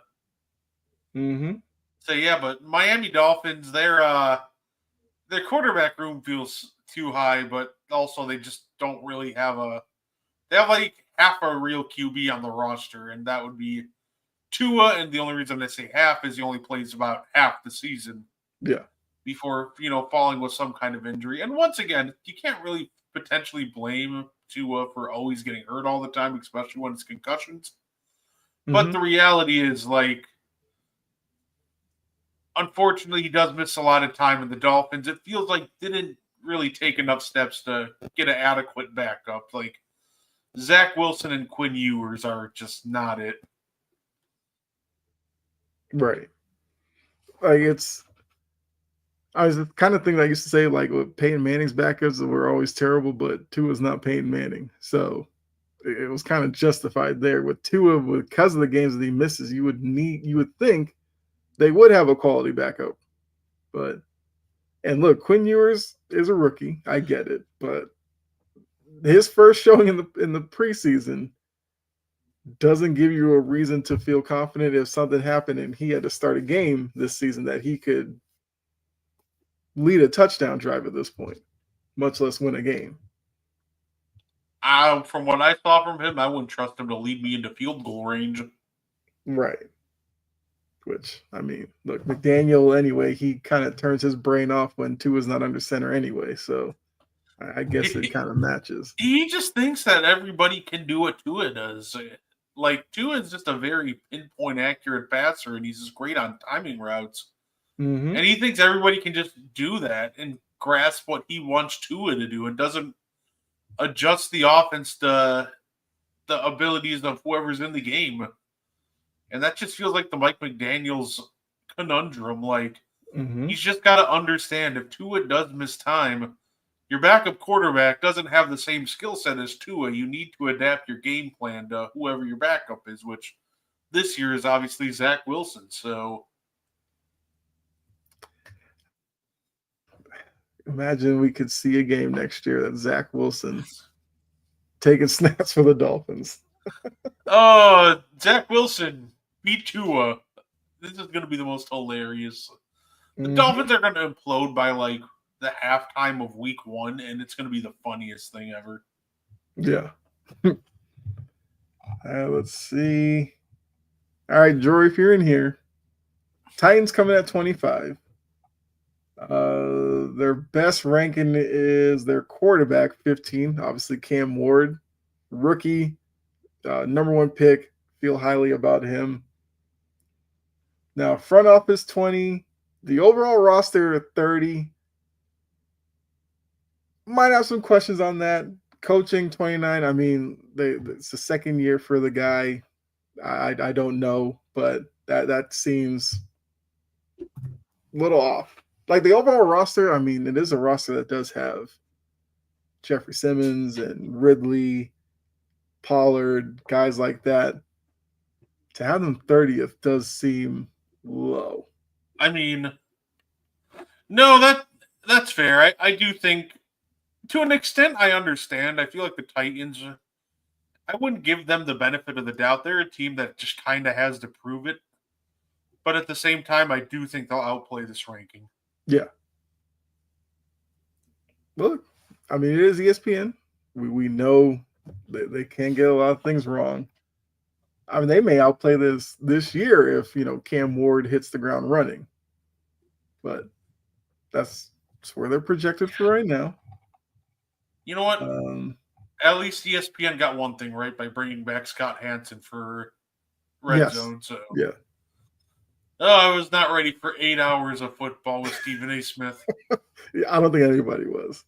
Mm-hmm. So yeah, but Miami Dolphins, their quarterback room feels too high, but also they just don't really have they have like half a real QB on the roster, and that would be Tua. And the only reason I say half is he only plays about half the season. Yeah. Before falling with some kind of injury. And once again, you can't really potentially blame Tua for always getting hurt all the time, especially when it's concussions. Mm-hmm. But the reality is, like, unfortunately, he does miss a lot of time in the Dolphins. It feels like didn't really take enough steps to get an adequate backup. Like, Zach Wilson and Quinn Ewers are just not it. Right. Like, I was the kind of thing I used to say, like, with Peyton Manning's backups were always terrible, but Tua's not Peyton Manning. So it was kind of justified there. With Tua, because of the games that he misses, you would think they would have a quality backup. And look, Quinn Ewers is a rookie. I get it. But his first showing in the preseason doesn't give you a reason to feel confident if something happened and he had to start a game this season that he could lead a touchdown drive at this point, much less win a game. From what I saw from him, I wouldn't trust him to lead me into field goal range. Right. Which, I mean, look, McDaniel, anyway, he kind of turns his brain off when Tua's not under center anyway. So I guess it kind of matches. He just thinks that everybody can do what Tua does. Like, Tua is just a very pinpoint accurate passer, and he's just great on timing routes. Mm-hmm. And he thinks everybody can just do that and grasp what he wants Tua to do and doesn't adjust the offense to the abilities of whoever's in the game. And that just feels like the Mike McDaniels conundrum. Like, he's just got to understand if Tua does miss time, your backup quarterback doesn't have the same skill set as Tua. You need to adapt your game plan to whoever your backup is, which this year is obviously Zach Wilson. So imagine we could see a game next year that Zach Wilson taking snaps for the Dolphins. Zach Wilson beat Tua. This is going to be the most hilarious. The Dolphins are going to implode by like the halftime of week 1, and it's going to be the funniest thing ever. Yeah. Let's see. All right, Jory, if you're in here, Titans coming at 25. Their best ranking is their quarterback, 15. Obviously, Cam Ward, rookie, number 1 pick. Feel highly about him. Now, front office 20. The overall roster 30. Might have some questions on that. Coaching 29. I mean, it's the second year for the guy. I don't know, but that seems a little off. Like the overall roster, I mean, it is a roster that does have Jeffrey Simmons and Ridley, Pollard, guys like that. To have them 30th does seem low. I mean, no, that's fair. I do think, to an extent, I understand. I feel like the Titans, I wouldn't give them the benefit of the doubt. They're a team that just kind of has to prove it. But at the same time, I do think they'll outplay this ranking. Yeah. Look, I mean, it is ESPN. We know that they can get a lot of things wrong. I mean, they may outplay this year if Cam Ward hits the ground running, but that's where they're projected for right now. You know what? Um, At least ESPN got one thing right by bringing back Scott Hansen for Red yes, Zone. So, yeah, I was not ready for 8 hours of football with Stephen A. Smith. I don't think anybody was.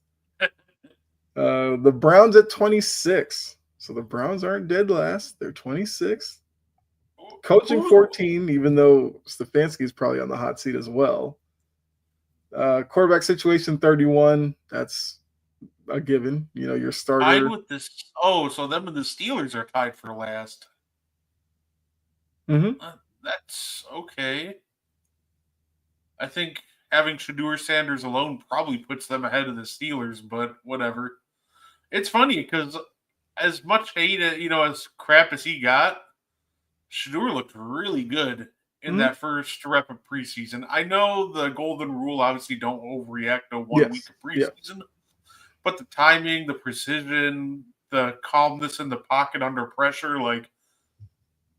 The Browns at 26, so the Browns aren't dead last. They're 26. Coaching 14, even though Stefanski's probably on the hot seat as well. Quarterback situation 31. That's a given. Your starter. Tied with this. Oh, so them and the Steelers are tied for last. Mm-hmm. That's okay. I think having Shedeur Sanders alone probably puts them ahead of the Steelers, but whatever. It's funny because as much hate, as crap as he got, Shedeur looked really good in that first rep of preseason. I know the golden rule, obviously, don't overreact to 1 week of preseason, but the timing, the precision, the calmness in the pocket under pressure,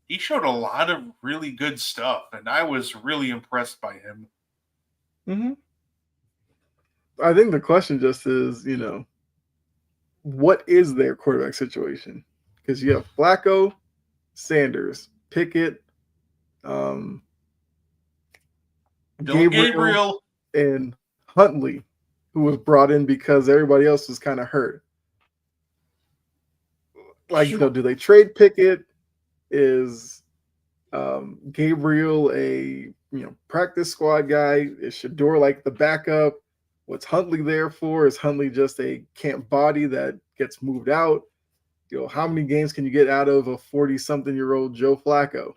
he showed a lot of really good stuff, and I was really impressed by him. Mm-hmm. I think the question just is, what is their quarterback situation? Because you have Flacco, Sanders, Pickett, Gabriel, and Huntley, who was brought in because everybody else was kind of hurt. Do they trade Pickett? Is Gabriel a practice squad guy? Is Shedeur like the backup? What's Huntley there for? Is Huntley just a camp body that gets moved out? How many games can you get out of a 40-something-year-old Joe Flacco?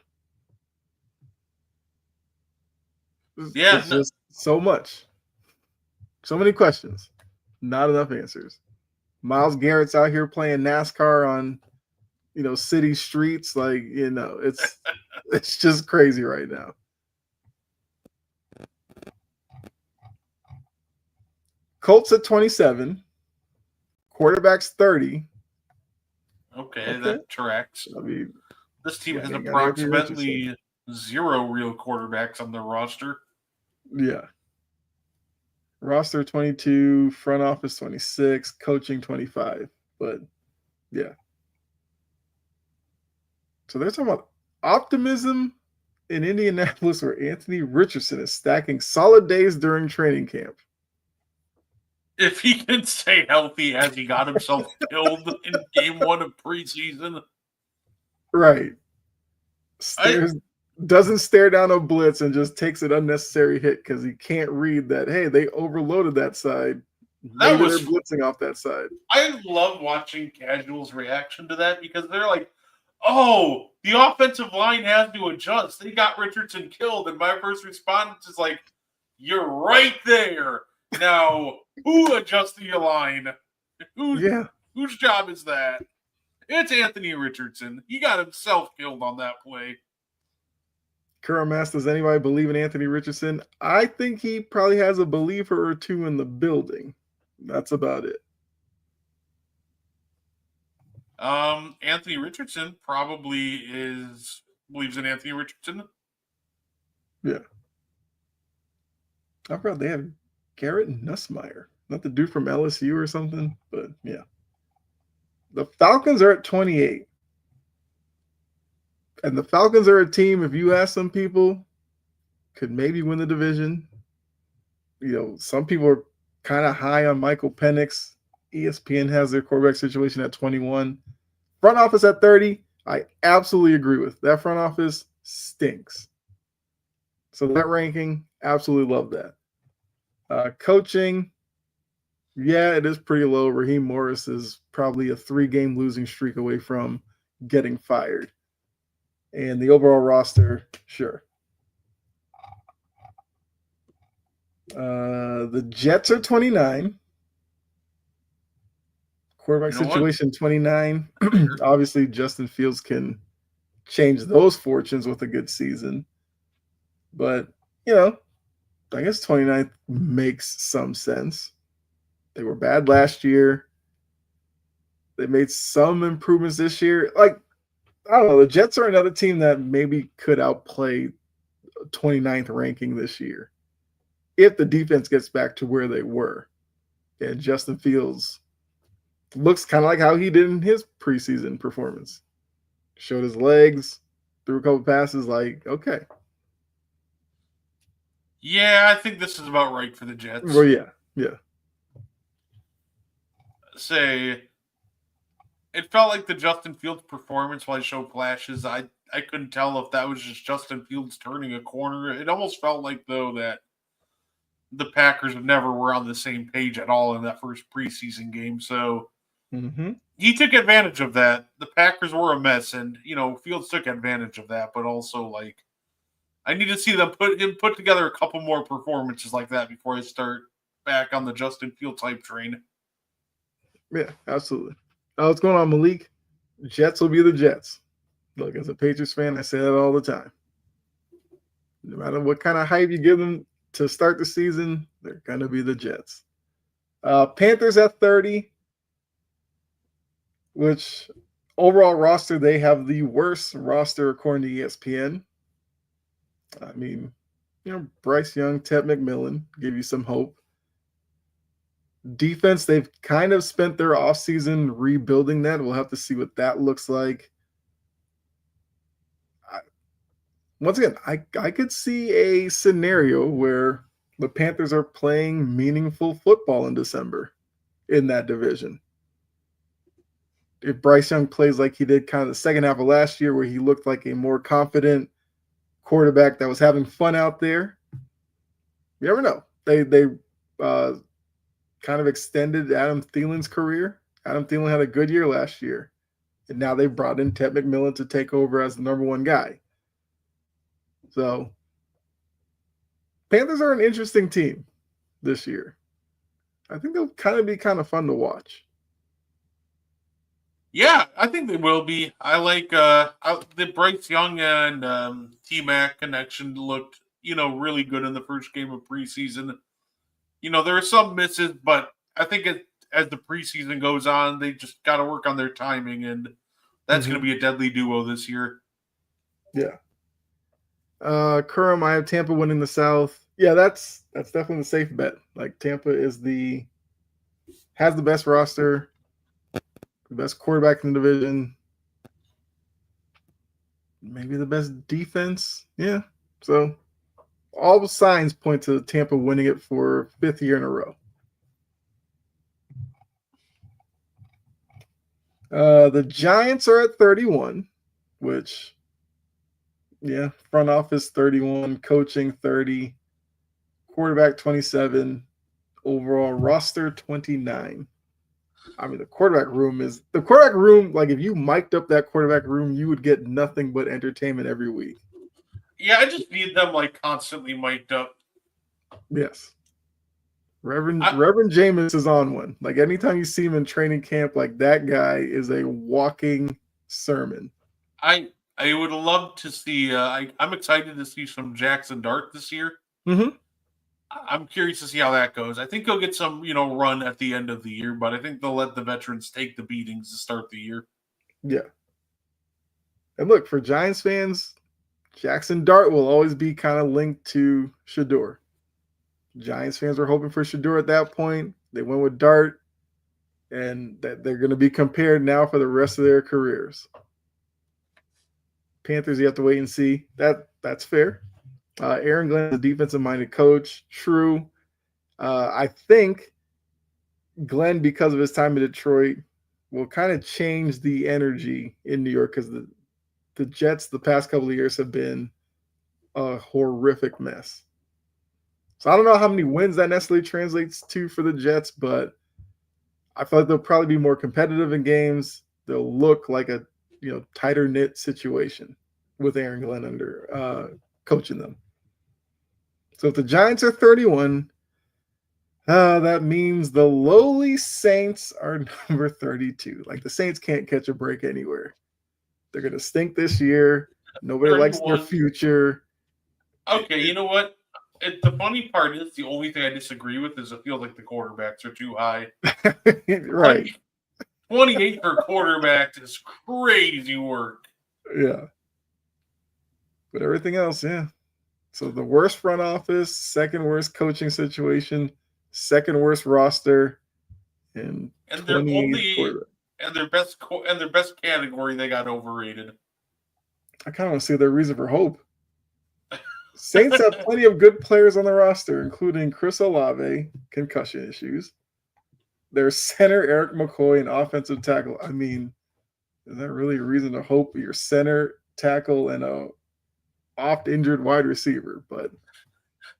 It's just so much. So many questions. Not enough answers. Myles Garrett's out here playing NASCAR on, city streets. It's just crazy right now. Colts at 27. Quarterbacks 30. Okay, that tracks. I mean, this team has approximately 0 real quarterbacks on their roster. Yeah. Roster 22, front office 26, coaching 25. But yeah. So they're talking about optimism in Indianapolis, where Anthony Richardson is stacking solid days during training camp. If he can stay healthy as he got himself killed in game 1 of preseason. Right. Doesn't stare down a blitz and just takes an unnecessary hit because he can't read that, hey, they overloaded that side. Maybe they're blitzing off that side. I love watching casuals' reaction to that because they're like, oh, the offensive line has to adjust. They got Richardson killed. And my first response is like, you're right there. Now, who adjusted your line? Whose job is that? It's Anthony Richardson. He got himself killed on that play. Mass, does anybody believe in Anthony Richardson? I think he probably has a believer or two in the building. That's about it. Anthony Richardson probably believes in Anthony Richardson. Yeah. I forgot they have Garrett Nussmeier, not the dude from LSU or something, but yeah. The Falcons are at 28. And the Falcons are a team, if you ask some people, could maybe win the division. Some people are kind of high on Michael Penix. ESPN has their quarterback situation at 21. Front office at 30. I absolutely agree with. That front office stinks. So that ranking, absolutely love that. Coaching, yeah, it is pretty low. Raheem Morris is probably a 3-game losing streak away from getting fired. And the overall roster, sure. The Jets are 29. Quarterback situation 29. Obviously, Justin Fields can change those fortunes with a good season. But, I guess 29th makes some sense. They were bad last year. They made some improvements this year. Like, I don't know, the Jets are another team that maybe could outplay 29th ranking this year if the defense gets back to where they were. And Justin Fields looks kind of like how he did in his preseason performance. Showed his legs, threw a couple passes, like, okay. Yeah, I think this is about right for the Jets. Well, yeah. Say, it felt like the Justin Fields performance, while he showed flashes, I couldn't tell if that was just Justin Fields turning a corner. It almost felt like, though, that the Packers never were on the same page at all in that first preseason game. So he took advantage of that. The Packers were a mess, and Fields took advantage of that. But also, like, I need to see them put together a couple more performances like that before I start back on the Justin Fields hype train. Yeah, absolutely. What's going on, Malik? Jets will be the Jets. Look, as a Patriots fan, I say that all the time. No matter what kind of hype you give them to start the season, they're going to be the Jets. Panthers at 30, which overall roster, they have the worst roster according to ESPN. I mean, Bryce Young, Ted McMillan give you some hope. Defense, they've kind of spent their offseason rebuilding that. We'll have to see what that looks like. Once again, I could see a scenario where the Panthers are playing meaningful football in December in that division. If Bryce Young plays like he did kind of the second half of last year, where he looked like a more confident quarterback that was having fun out there, you never know. They kind of extended Adam Thielen's career. Adam Thielen had a good year last year, and now they brought in Ted McMillan to take over as the number one guy. So Panthers are an interesting team this year. I think they'll be kind of fun to watch. Yeah, I think they will be. I like the Bryce Young and T-Mac connection looked, really good in the first game of preseason. There are some misses, but I think as the preseason goes on, they just got to work on their timing, and that's going to be a deadly duo this year. Yeah. Kurum, I have Tampa winning the South. Yeah, that's definitely the safe bet. Like, Tampa has the best roster, the best quarterback in the division, maybe the best defense. Yeah. So all the signs point to Tampa winning it for 5th year in a row. The Giants are at 31, which, yeah, front office 31, coaching 30, quarterback 27, overall roster 29. I mean, the quarterback room, like, if you mic'd up that quarterback room, you would get nothing but entertainment every week. Yeah, I just need them, like, constantly mic'd up. Yes. Reverend Jameis is on one. Like, anytime you see him in training camp, like, that guy is a walking sermon. I would love to see. I'm excited to see some Jackson Dart this year. Mm-hmm. I'm curious to see how that goes. I think he'll get some, run at the end of the year, but I think they'll let the veterans take the beatings to start the year. Yeah. And look, for Giants fans, Jackson Dart will always be kind of linked to Shedeur. Giants fans were hoping for Shedeur at that point. They went with Dart, and that they're going to be compared now for the rest of their careers. Panthers, you have to wait and see. That's fair. Aaron Glenn is a defensive-minded coach. True. I think Glenn, because of his time in Detroit, will kind of change the energy in New York, because the Jets the past couple of years have been a horrific mess. So I don't know how many wins that necessarily translates to for the Jets, but I feel like they'll probably be more competitive in games. They'll look like a tighter knit situation with Aaron Glenn under coaching them. So if the Giants are 31, that means the lowly Saints are number 32. Like, the Saints can't catch a break anywhere. They're going to stink this year. Nobody 31. Likes their future. Okay, you know what? The funny part is, the only thing I disagree with is I feel like the quarterbacks are too high. Right. 28 for quarterback is crazy work. Yeah. But everything else, yeah. So the worst front office, second worst coaching situation, second worst roster, and their 28th quarterback. and their best category they got overrated. I kind of want to see their reason for hope. Saints have plenty of good players on the roster, including Chris Olave, concussion issues. Their center, Eric McCoy, and offensive tackle. I mean, is that really a reason to hope your center, tackle, and a oft-injured wide receiver? But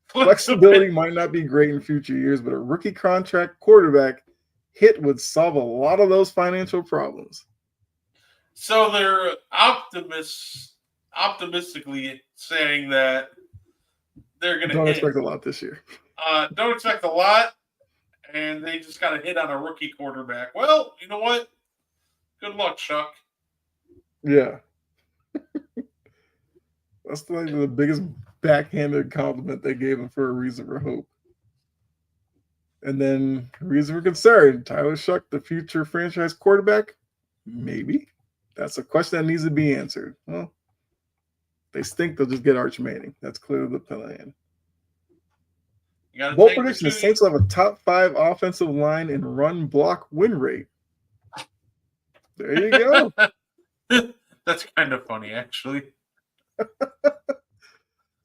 flexibility might not be great in future years, but a rookie contract quarterback hit would solve a lot of those financial problems. So they're optimistically saying that they're going to don't expect a lot this year. Don't expect a lot, and they just got to hit on a rookie quarterback. Well, you know what? Good luck, Chuck. Yeah. That's like the biggest backhanded compliment they gave him for a reason for hope. And then reason for concern, Tyler Shough, the future franchise quarterback? Maybe. That's a question that needs to be answered. Well, they stink, they'll just get Arch Manning. That's clearly the plan. Bold prediction, the Saints will have a top 5 offensive line and run block win rate. There you go. That's kind of funny, actually.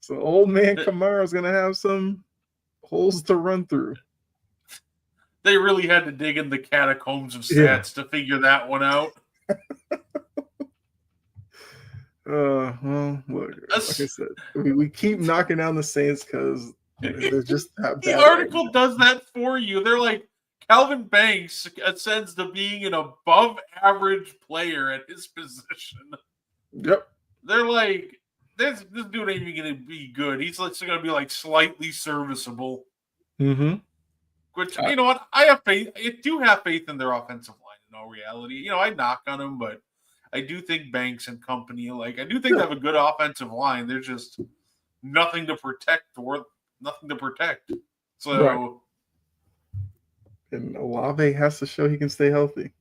So old man Kamara's going to have some holes to run through. They really had to dig in the catacombs of stats to figure that one out. Well, look, like I said, we keep knocking down the Saints because they're just that bad. The article does that for you. They're like, Calvin Banks ascends to being an above-average player at his position. Yep. They're like, this dude ain't even going to be good. He's going to be like slightly serviceable. Mm-hmm. Which, you know what? I do have faith in their offensive line in all reality. You know, I knock on them, but I do think Banks and company, I do think they have a good offensive line. There's just nothing to protect. So, right. And Olave has to show he can stay healthy.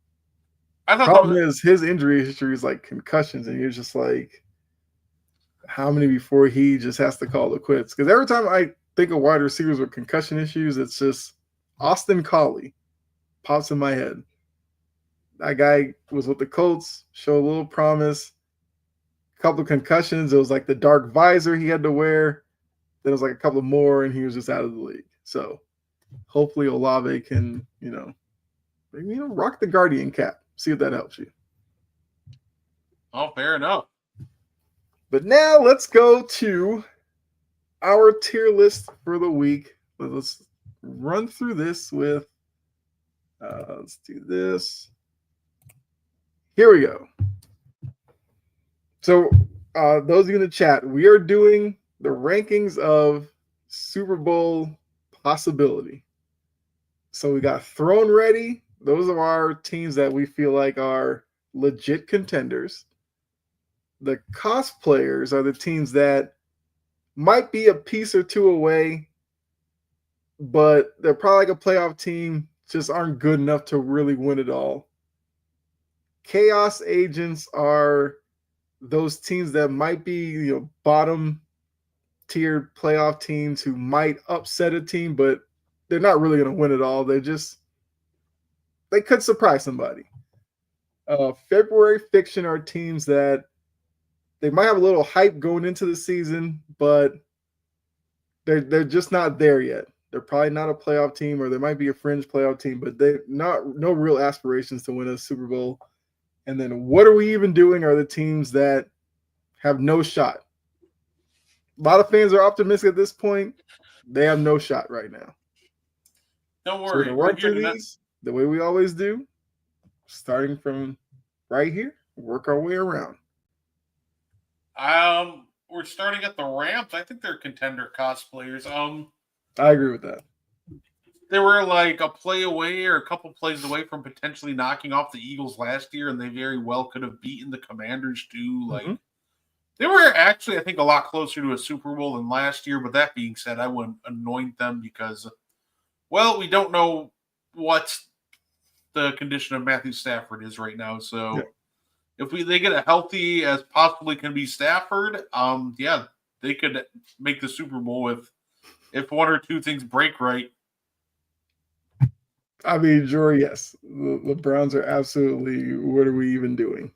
Problem is his injury history is like concussions, and you're just like, how many before he just has to call it quits? Because every time I think of wide receivers with concussion issues, it's just Austin Collie pops in my head. That guy was with the Colts, showed a little promise. A couple of concussions. It was like the dark visor he had to wear. Then it was like a couple more, and he was just out of the league. So hopefully Olave can, rock the Guardian cap. See if that helps you. Oh, fair enough. But now let's go to our tier list for the week. Let's run through this with, let's do this. Here we go. So those of you in the chat, we are doing the rankings of Super Bowl possibility. So we got Throne Ready. Those are our teams that we feel like are legit contenders. The cosplayers are the teams that might be a piece or two away, but they're probably like a playoff team, just aren't good enough to really win it all. Chaos Agents are those teams that might be, bottom tier playoff teams who might upset a team, but they're not really going to win it all. They could surprise somebody. February Fiction are teams that they might have a little hype going into the season, but they're just not there yet. They're probably not a playoff team, or they might be a fringe playoff team, but they're no real aspirations to win a Super Bowl. And then What Are We Even Doing are the teams that have no shot. A lot of fans are optimistic at this point. They have no shot right now. Don't worry. So we're run through these the way we always do, starting from right here, work our way around. We're starting at the Rams. I think they're contender cosplayers. I agree with that. They were like a play away or a couple plays away from potentially knocking off the Eagles last year, and they very well could have beaten the Commanders too. They were actually, I think, a lot closer to a Super Bowl than last year. But that being said, I wouldn't anoint them because, well, we don't know what the condition of Matthew Stafford is right now. So Yeah. if they get a healthy as possibly can be Stafford, yeah, they could make the Super Bowl if one or two things break right. I mean, Jory, yes, the Browns are absolutely. What are we even doing?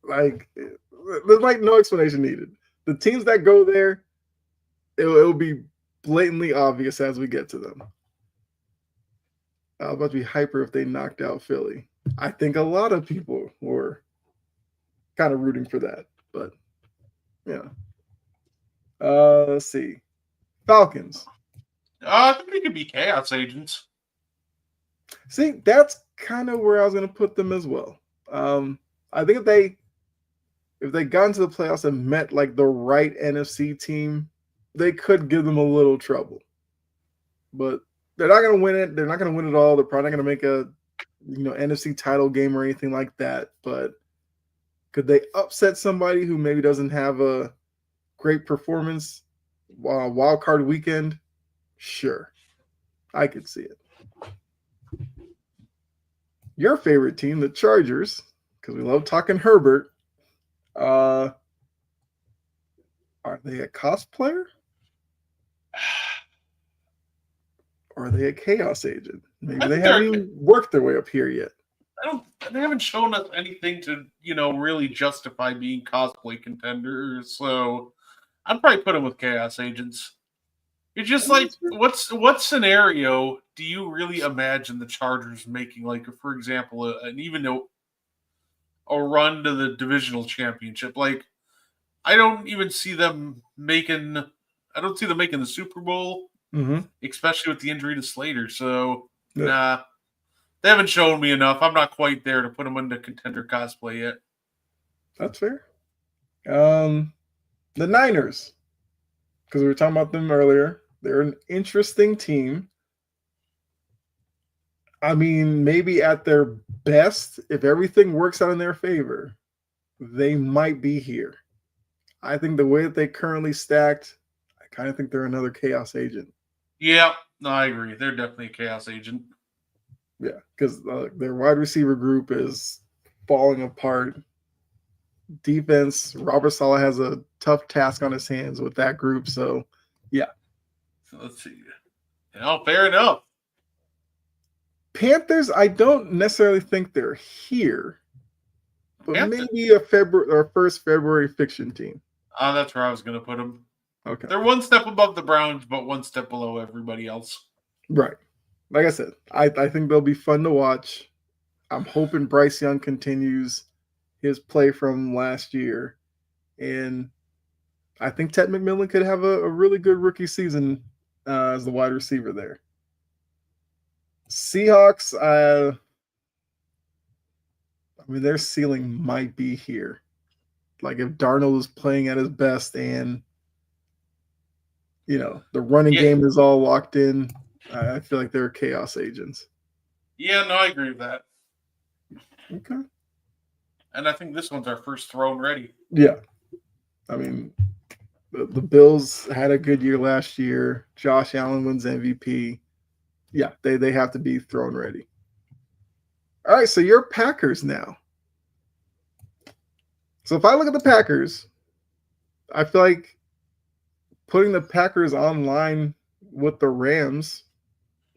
Like, there's like no explanation needed. The teams that go there, it'll be blatantly obvious as we get to them. I was about to be hyper if they knocked out Philly. I think a lot of people were kind of rooting for that, but yeah. Let's see. Falcons. I think they could be chaos agents. See, that's kind of where I was going to put them as well. I think if they got into the playoffs and met like the right NFC team, they could give them a little trouble. But they're not going to win it. They're not going to win it all. They're probably not going to make a NFC title game or anything like that. But could they upset somebody who maybe doesn't have a great performance wild card weekend? Sure, I could see it. Your favorite team, the Chargers, because we love talking Herbert. Are they a cosplayer? Or are they a chaos agent? Maybe they haven't even worked their way up here yet. They haven't shown us anything to, really justify being cosplay contenders. So I'd probably put them with chaos agents. It's just like, what scenario do you really imagine the Chargers making? Like, for example, a run to the divisional championship. Like, I don't even see them making. I don't see them making the Super Bowl, especially with the injury to Slater. So, nah, they haven't shown me enough. I'm not quite there to put them into contender cosplay yet. That's fair. The Niners, because we were talking about them earlier. They're an interesting team. I mean, maybe at their best, if everything works out in their favor, they might be here. I think the way that they currently stacked, I kind of think they're another chaos agent. Yeah, no, I agree. They're definitely a chaos agent. Yeah, because their wide receiver group is falling apart. Defense, Robert Saleh has a tough task on his hands with that group. So, yeah. So let's see. Fair enough. Panthers, I don't necessarily think they're here, but maybe a first February fiction team. That's where I was going to put them. Okay. They're one step above the Browns, but one step below everybody else. Right. Like I said, I think they'll be fun to watch. I'm hoping Bryce Young continues his play from last year. And I think Ted McMillan could have a really good rookie season as the wide receiver there. Seahawks, their ceiling might be here. Like if Darnold is playing at his best and, the running game is all locked in, I feel like they're chaos agents. Yeah, no, I agree with that. Okay. And I think this one's our first throne ready. Yeah. I mean, the Bills had a good year last year. Josh Allen wins MVP. Yeah, they have to be thrown ready. All right, so you're Packers now. So if I look at the Packers, I feel like putting the Packers online with the Rams,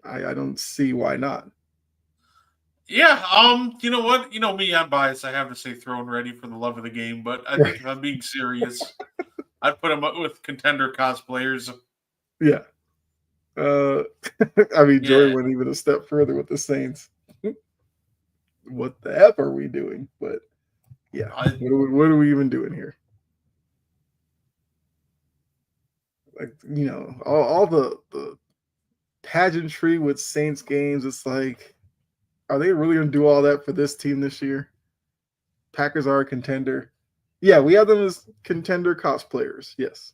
I don't see why not. Yeah, you know what? You know me, I'm biased. I have to say thrown ready for the love of the game, but I think if I'm being serious, I'd put them up with contender cosplayers. Yeah. Joey went even a step further with the Saints. What the F are we doing? But yeah, what are we even doing here? Like, all the pageantry with Saints games, it's like, are they really going to do all that for this team this year? Packers are a contender. Yeah, we have them as contender cosplayers. Yes.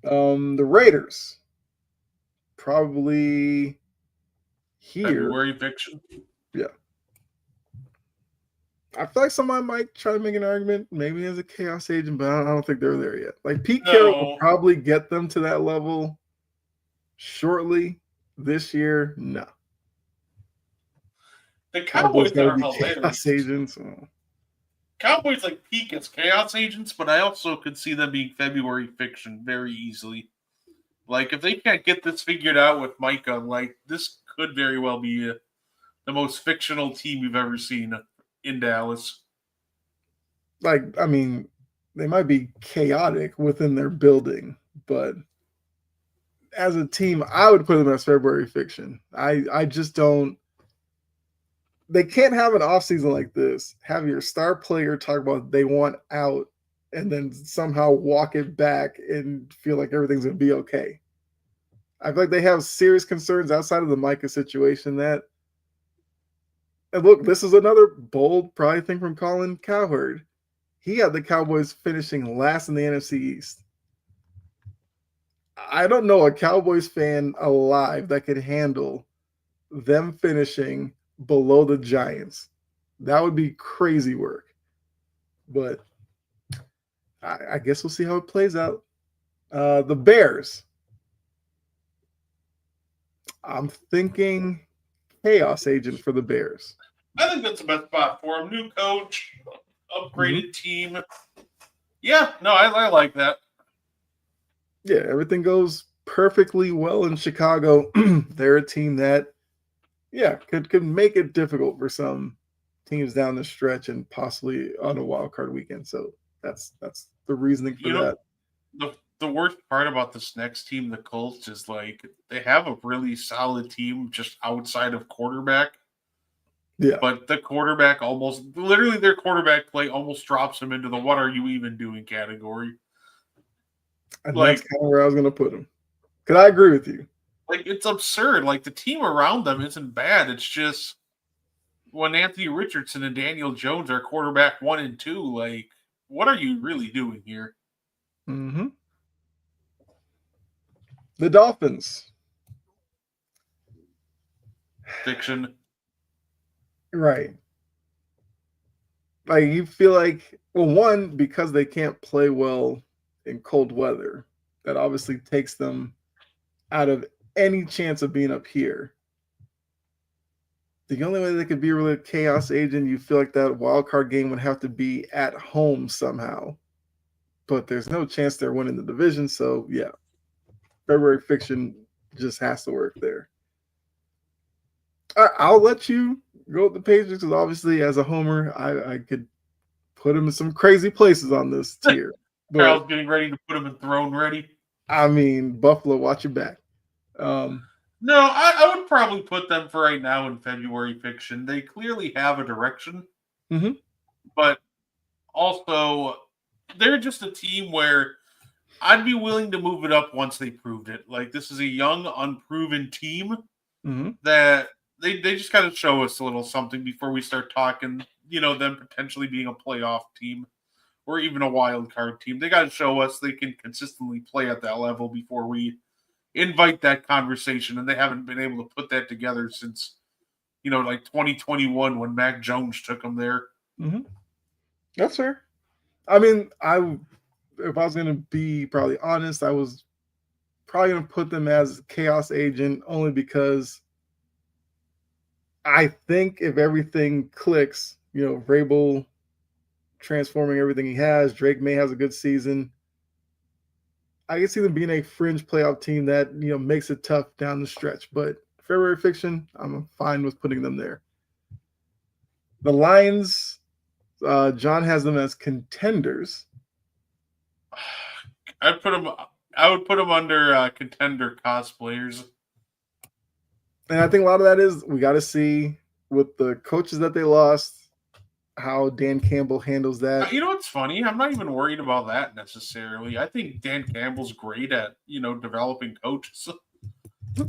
The Raiders, probably here. February fiction. Yeah. I feel like somebody might try to make an argument, maybe as a chaos agent, but I don't think they're there yet. Like Pete Carroll will probably get them to that level shortly. This year, no. The Cowboys Cowboys got to are be hilarious. chaos agents. So. Cowboys like peak as chaos agents, but I also could see them being February fiction very easily. Like if they can't get this figured out with Micah, like this could very well be the most fictional team you've ever seen in Dallas. Like, I mean, they might be chaotic within their building, but as a team, I would put them as February fiction. I just don't. They can't have an offseason like this. Have your star player talk about they want out, and then somehow walk it back and feel like everything's gonna be okay. I feel like they have serious concerns outside of the Micah situation. That and look, this is another bold, probably thing from Colin Cowherd. He had the Cowboys finishing last in the NFC East. I don't know a Cowboys fan alive that could handle them finishing below the Giants. That would be crazy work. But I guess we'll see how it plays out. The Bears. I'm thinking chaos agent for the Bears. I think that's the best spot for him. New coach, upgraded team. Yeah, no, I like that. Yeah, everything goes perfectly well in Chicago. They're a team that, yeah, could make it difficult for some teams down the stretch and possibly on a wild card weekend. So that's the reasoning for that. The worst part about this next team, the Colts, is like they have a really solid team just outside of quarterback. Yeah. But the quarterback literally their quarterback play almost drops them into the what are you even doing category. And that's kind of where I was going to put them. Because I agree with you. Like, it's absurd. Like, the team around them isn't bad. It's just when Anthony Richardson and Daniel Jones are quarterback 1 and 2, like, what are you really doing here? Mm-hmm. The Dolphins. Fiction. Right. Like, you feel like, well, one, because they can't play well in cold weather, that obviously takes them out of any chance of being up here. The only way they could be a really chaos agent, you feel like that wild card game would have to be at home somehow. But there's no chance they're winning the division. So, yeah, February fiction just has to work there. I'll let you go with the Patriots because obviously, as a homer, I could put them in some crazy places on this tier. But Carl's getting ready to put them in throne ready. I mean, Buffalo, watch your back. No, I would probably put them for right now in February fiction. They clearly have a direction. Mm-hmm. But also, they're just a team where I'd be willing to move it up once they proved it. Like, this is a young, unproven team that they just got to show us a little something before we start talking, them potentially being a playoff team or even a wild card team. They got to show us they can consistently play at that level before we invite that conversation. And they haven't been able to put that together since, like 2021 when Mac Jones took them there. Mm-hmm. That's fair. I mean, if I was going to be probably honest, I was probably going to put them as chaos agent only because I think if everything clicks, Vrabel transforming everything he has, Drake May has a good season. I can see them being a fringe playoff team that, makes it tough down the stretch. But February fiction, I'm fine with putting them there. The Lions, John has them as contenders. I would put them under contender cosplayers. And I think a lot of that is we got to see with the coaches that they lost, how Dan Campbell handles that. You know what's funny? I'm not even worried about that necessarily. I think Dan Campbell's great at, developing coaches.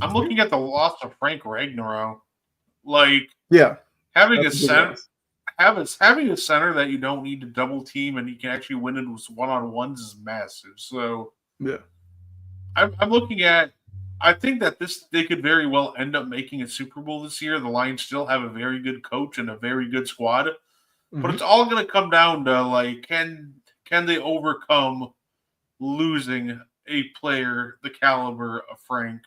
I'm looking at the loss of Frank Ragnow. Like, yeah, having a center that you don't need to double team and you can actually win it with one-on-ones is massive. So yeah, I'm looking at. I think that they could very well end up making a Super Bowl this year. The Lions still have a very good coach and a very good squad, but it's all going to come down to like can they overcome losing a player the caliber of Frank?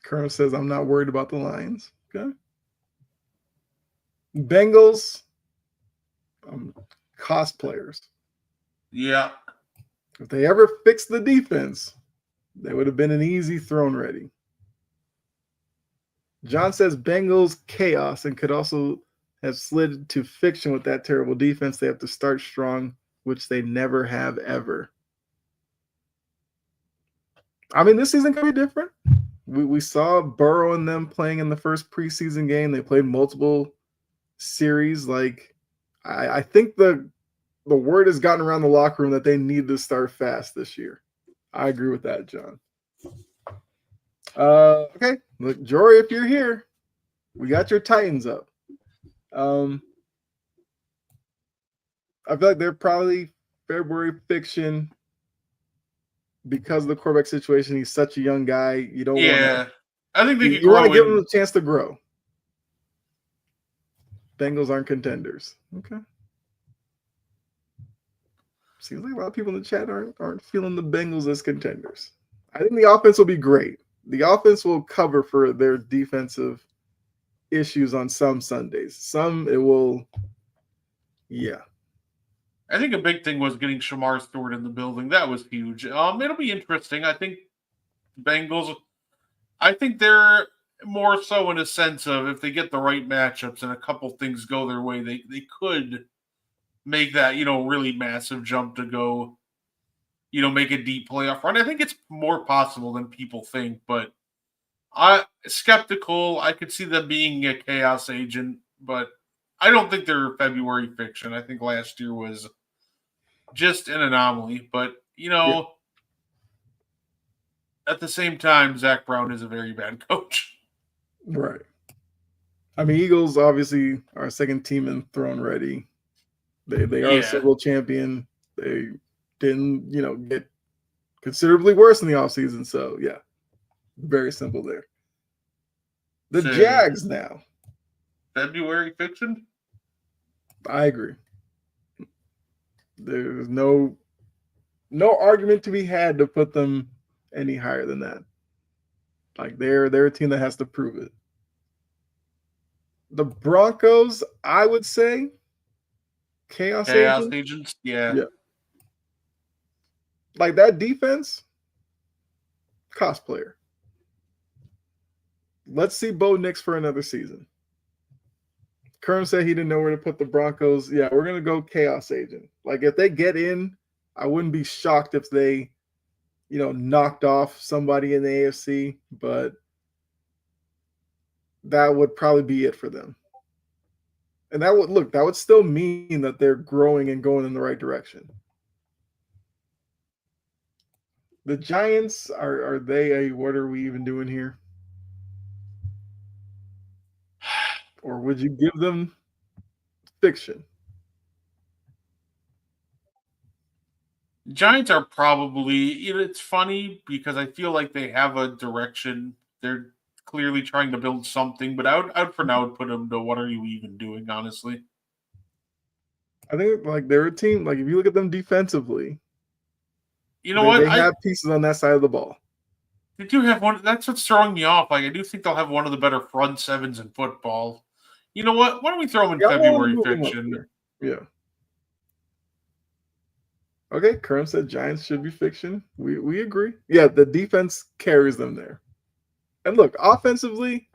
Colonel says I'm not worried about the Lions. Okay. Bengals, cosplayers. Yeah. If they ever fixed the defense, they would have been an easy throne ready. John says Bengals chaos and could also have slid to fiction with that terrible defense. They have to start strong, which they never have ever. I mean, this season could be different. We saw Burrow and them playing in the first preseason game. They played multiple series. Like, I think the word has gotten around the locker room that they need to start fast this year. I agree with that, John. Okay, look, Jory, if you're here, we got your Titans up. I feel like they're probably February fiction because of the quarterback situation. He's such a young guy. You don't want to. I think they could You want to grow give him in. a chance to grow. Bengals aren't contenders. Okay. Seems like a lot of people in the chat aren't feeling the Bengals as contenders. I think the offense will be great. The offense will cover for their defensive issues on some Sundays. Some it will, yeah. I think a big thing was getting Shamar Stewart in the building. That was huge. It'll be interesting. I think Bengals. I think they're more so in a sense of if they get the right matchups and a couple things go their way, they could make that really massive jump to go, make a deep playoff run. I think it's more possible than people think, but I'm skeptical. I could see them being a chaos agent, but I don't think they're February fiction. I think last year was just an anomaly, but at the same time, Zach Brown is a very bad coach. Right. I mean, Eagles obviously are second team in throne ready. They are a Super Bowl champion. They didn't, get considerably worse in the offseason. So yeah, very simple there. The Jags now. February fiction? I agree. There's no argument to be had to put them any higher than that. Like they're a team that has to prove it. The Broncos, I would say, chaos agents. Yeah. Like that defense, cosplayer. Let's see Bo Nix for another season. Kern said he didn't know where to put the Broncos. Yeah, we're going to go chaos agent. Like if they get in, I wouldn't be shocked if they, knocked off somebody in the AFC, but that would probably be it for them. And that would still mean that they're growing and going in the right direction. The Giants, are they what are we even doing here? Or would you give them fiction? Giants are probably, it's funny because I feel like they have a direction. They're clearly trying to build something, but I would for now put them to what are you even doing, honestly? I think like they're a team, like if you look at them defensively, you know what? They have pieces on that side of the ball. They do have one. That's what's throwing me off. Like I do think they'll have one of the better front sevens in football. You know what? Why don't we throw them in February fiction? Yeah. Okay, Kern said Giants should be fiction. We agree. Yeah, the defense carries them there. And look, offensively,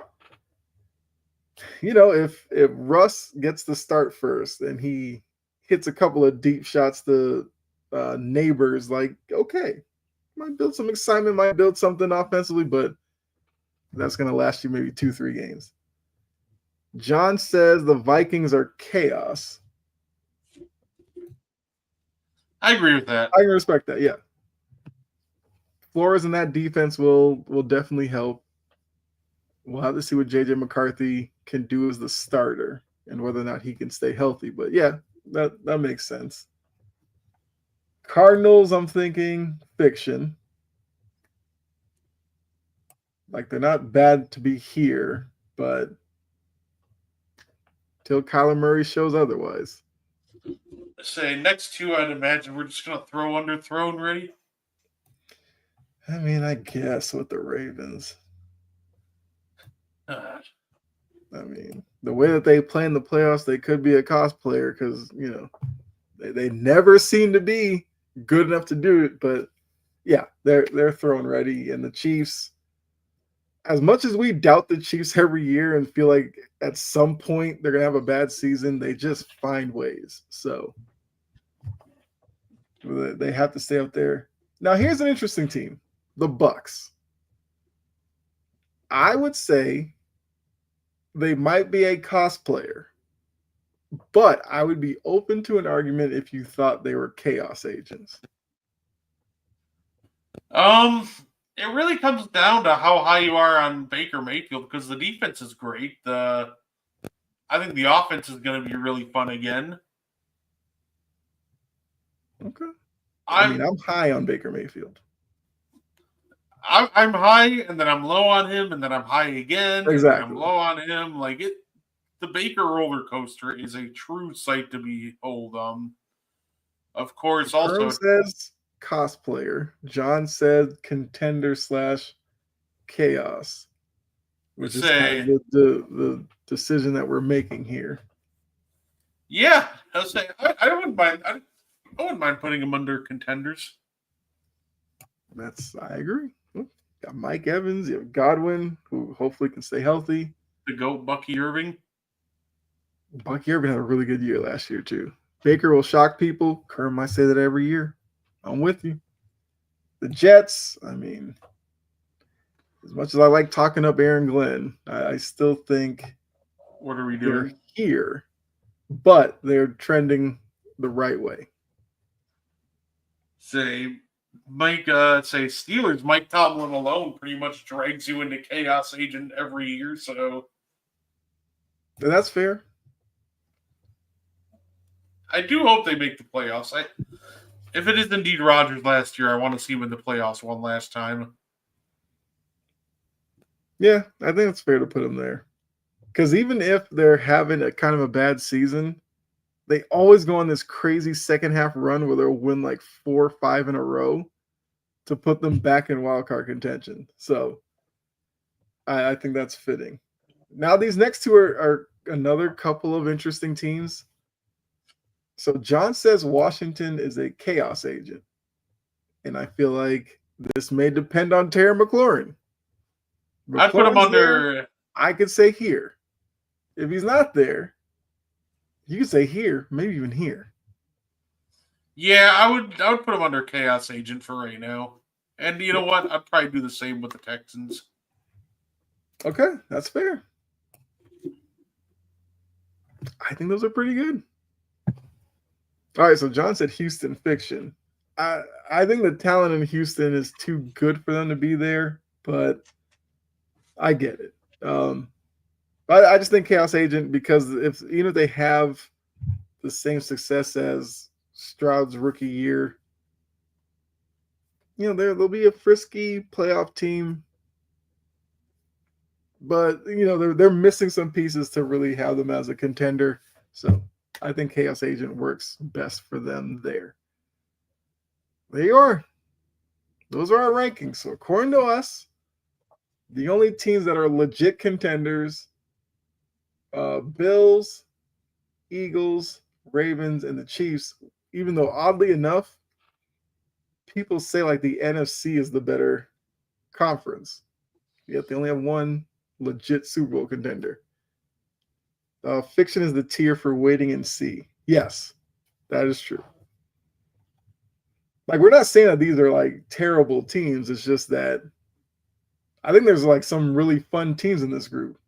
if Russ gets the start first and he hits a couple of deep shots to neighbors, like, okay, might build some excitement, might build something offensively, but that's going to last you maybe 2-3 games. John says the Vikings are chaos. I agree with that. I can respect that, yeah. Flores in that defense will definitely help. We'll have to see what J.J. McCarthy can do as the starter and whether or not he can stay healthy. But yeah, that makes sense. Cardinals, I'm thinking fiction. Like they're not bad to be here, but till Kyler Murray shows otherwise. Say next two, I'd imagine we're just gonna throw under throne ready. I mean, I guess with the Ravens. I I mean, the way that they play in the playoffs, they could be a cosplayer because, they never seem to be good enough to do it. But yeah, they're throwing ready. And the Chiefs, as much as we doubt the Chiefs every year and feel like at some point they're going to have a bad season, they just find ways. So they have to stay up there. Now, here's an interesting team, the Bucks. I would say they might be a cosplayer, but I would be open to an argument if you thought they were chaos agents. It really comes down to how high you are on Baker Mayfield because the defense is great. I think the offense is going to be really fun again. Okay. I'm high on Baker Mayfield. I'm high, and then I'm low on him, and then I'm high again. Exactly. And I'm low on him. The Baker roller coaster is a true sight to behold. Of course, also Kern says cosplayer. John said contender / chaos, which is kind of the decision that we're making here. Yeah, I was saying I wouldn't mind. I wouldn't mind putting him under contenders. I agree. Got Mike Evans, you have Godwin, who hopefully can stay healthy. The GOAT, Bucky Irving. Bucky Irving had a really good year last year, too. Baker will shock people. Kern might say that every year. I'm with you. The Jets, as much as I like talking up Aaron Glenn, I still think what are we doing? They're here, but they're trending the right way. Steelers, Mike Tomlin alone pretty much drags you into chaos agent every year, so that's fair. I do hope they make the playoffs. If it is indeed Rodgers last year, I want to see him in the playoffs one last time. Yeah, I think it's fair to put him there. Because even if they're having a kind of a bad season, they always go on this crazy second half run where they'll win like 4 or 5 in a row to put them back in wildcard contention. So I think that's fitting. Now these next two are another couple of interesting teams. So John says Washington is a chaos agent. And I feel like this may depend on Terry McLaurin. I'd put him under there, I could say here. If he's not there, you could say here, maybe even here. Yeah, I would put him under chaos agent for right now. And you know what? I'd probably do the same with the Texans. Okay, that's fair. I think those are pretty good. All right, so John said Houston fiction. I think the talent in Houston is too good for them to be there, but I get it. I just think Chaos Agent because even if they have the same success as Stroud's rookie year, they'll be a frisky playoff team. But they're missing some pieces to really have them as a contender. So I think Chaos Agent works best for them there. There you are. Those are our rankings. So according to us, the only teams that are legit contenders, Bills, Eagles, Ravens, and the Chiefs, even though oddly enough, people say like the NFC is the better conference. Yet they only have one legit Super Bowl contender. Fiction is the tier for waiting and see. Yes, that is true. Like, we're not saying that these are like terrible teams. It's just that I think there's like some really fun teams in this group.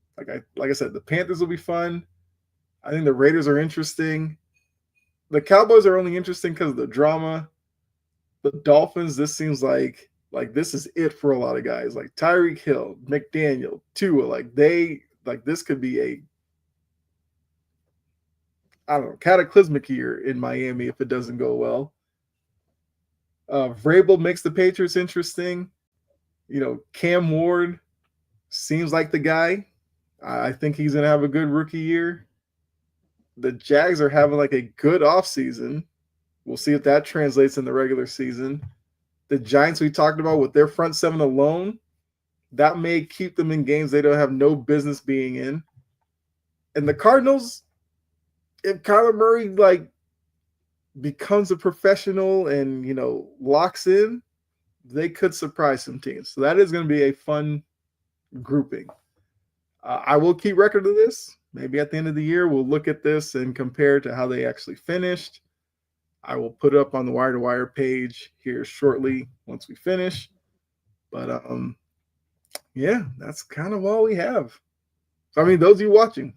Like I said, the Panthers will be fun. I think the Raiders are interesting. The Cowboys are only interesting because of the drama. The Dolphins, this seems like this is it for a lot of guys. Like Tyreek Hill, McDaniel, Tua, this could be a cataclysmic year in Miami if it doesn't go well. Vrabel makes the Patriots interesting. Cam Ward seems like the guy. I think he's going to have a good rookie year. The Jags are having like a good offseason. We'll see if that translates in the regular season. The Giants we talked about with their front seven alone, that may keep them in games they don't have no business being in. And the Cardinals, if Kyler Murray like becomes a professional and locks in, they could surprise some teams. So that is going to be a fun grouping. I will keep record of this. Maybe at the end of the year, we'll look at this and compare to how they actually finished. I will put it up on the Wire to Wire page here shortly once we finish. But yeah, that's kind of all we have. So, I mean, those of you watching,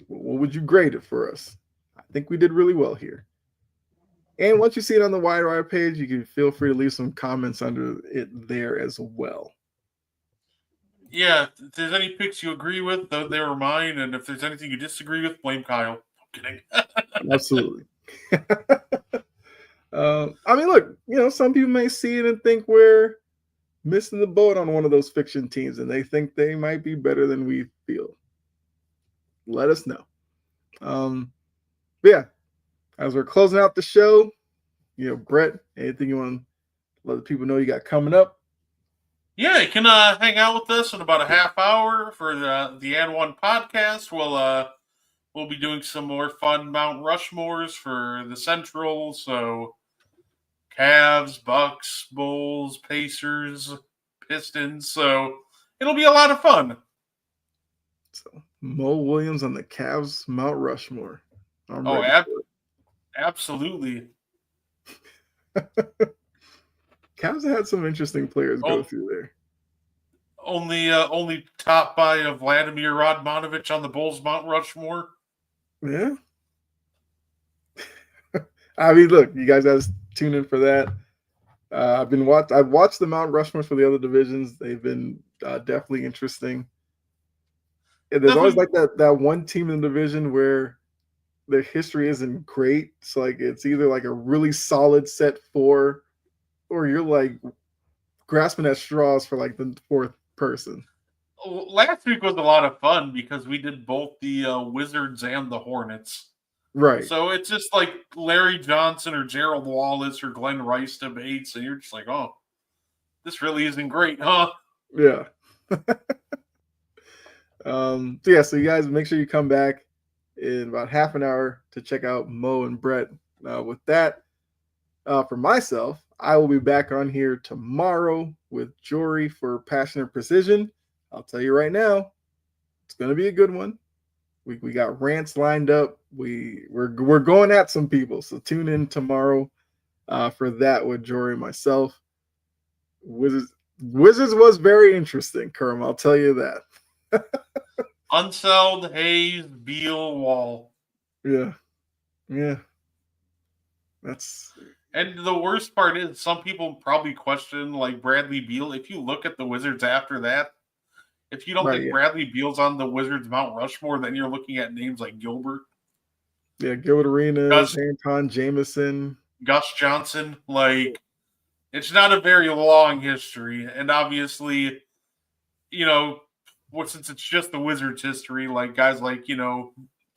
what would you grade it for us? I think we did really well here. And once you see it on the Wire to Wire page, you can feel free to leave some comments under it there as well. Yeah, if there's any picks you agree with, they were mine. And if there's anything you disagree with, blame Kyle. I'm kidding. Absolutely. I mean, look, some people may see it and think we're missing the boat on one of those fiction teams, and they think they might be better than we feel. Let us know. But yeah, as we're closing out the show, Brett, anything you want to let the people know you got coming up? Yeah, you can hang out with us in about a half hour for the And One podcast. We'll be doing some more fun Mount Rushmores for the Central. So Cavs, Bucks, Bulls, Pacers, Pistons. So it'll be a lot of fun. So Mo Williams on the Cavs Mount Rushmore. Absolutely. Cavs had some interesting players go through there. Only top by Vladimir Radmanovich on the Bulls Mount Rushmore. Yeah. I mean, look, you guys got to tune in for that. I've watched the Mount Rushmore for the other divisions. They've been definitely interesting. And there's always like that one team in the division where their history isn't great. So like it's either like a really solid set four, or you're like grasping at straws for like the fourth person. Last week was a lot of fun because we did both the Wizards and the Hornets. Right. So it's just like Larry Johnson or Gerald Wallace or Glenn Rice debates, and you're just like, oh, this really isn't great, huh? Yeah. So you guys make sure you come back in about half an hour to check out Mo and Brett. With that, for myself, I will be back on here tomorrow with Jory for Passion and Precision. I'll tell you right now, it's going to be a good one. We got rants lined up. We're going at some people, so tune in tomorrow for that with Jory and myself. Wizards was very interesting, Kerm. I'll tell you that. Unseld, Hayes, Beal, Wall. Yeah. And the worst part is some people probably question like Bradley Beal. If you look at the Wizards after that, if you don't think Bradley Beal's on the Wizards Mount Rushmore, then you're looking at names like Gilbert. Yeah, Gilbert Arenas, Anton Jameson, Gus Johnson. Like, it's not a very long history. And obviously, since it's just the Wizards history, like guys like,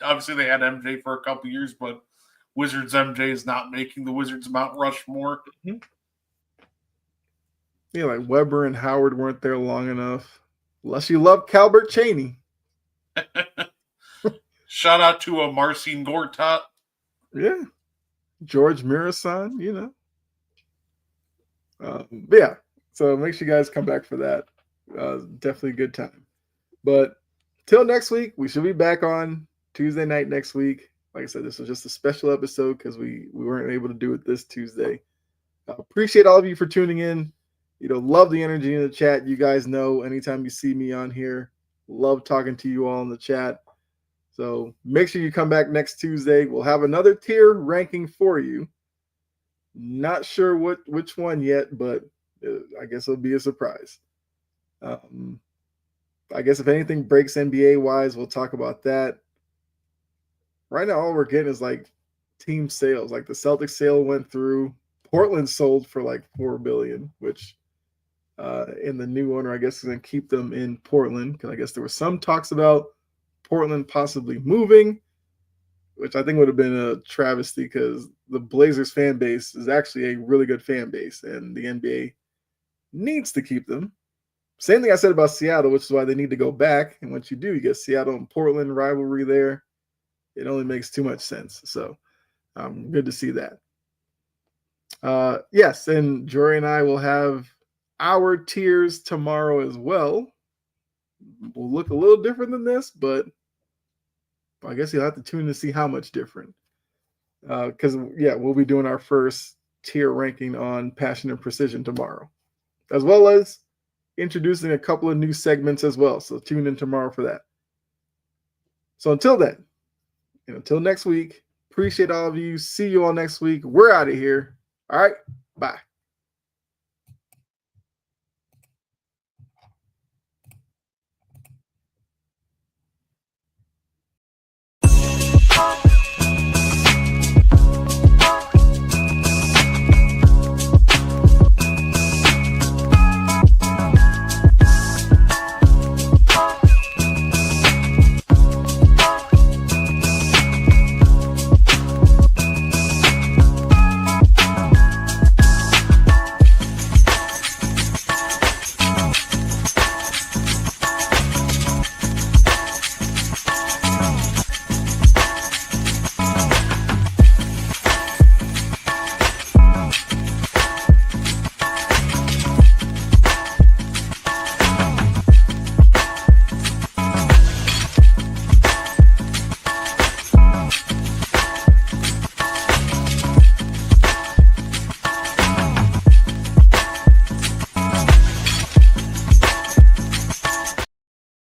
obviously they had MJ for a couple years, but Wizards MJ is not making the Wizards Mount Rushmore. Mm-hmm. Yeah, like Weber and Howard weren't there long enough. Unless you love Calbert Cheney. Shout out to Marcin Gortat. Yeah. George Mirasan, yeah. So make sure you guys come back for that. Definitely a good time. But till next week, we should be back on Tuesday night next week. Like I said, this was just a special episode because we weren't able to do it this Tuesday. Appreciate all of you for tuning in. Love the energy in the chat. You guys know anytime you see me on here, love talking to you all in the chat. So make sure you come back next Tuesday. We'll have another tier ranking for you. Not sure which one yet, but I guess it'll be a surprise. I guess if anything breaks NBA-wise, we'll talk about that. Right now, all we're getting is like team sales. Like the Celtics sale went through. Portland sold for like $4 billion, which in the new owner, I guess, is going to keep them in Portland because I guess there were some talks about Portland possibly moving, which I think would have been a travesty because the Blazers fan base is actually a really good fan base and the NBA needs to keep them. Same thing I said about Seattle, which is why they need to go back. And once you do, you get Seattle and Portland rivalry there. It only makes too much sense. So good to see that. Yes, and Jory and I will have our tiers tomorrow as well. Will look a little different than this, but I guess you'll have to tune in to see how much different. Because we'll be doing our first tier ranking on Passion and Precision tomorrow, as well as introducing a couple of new segments as well. So tune in tomorrow for that. So until then, and until next week, appreciate all of you. See you all next week. We're out of here. All right. Bye.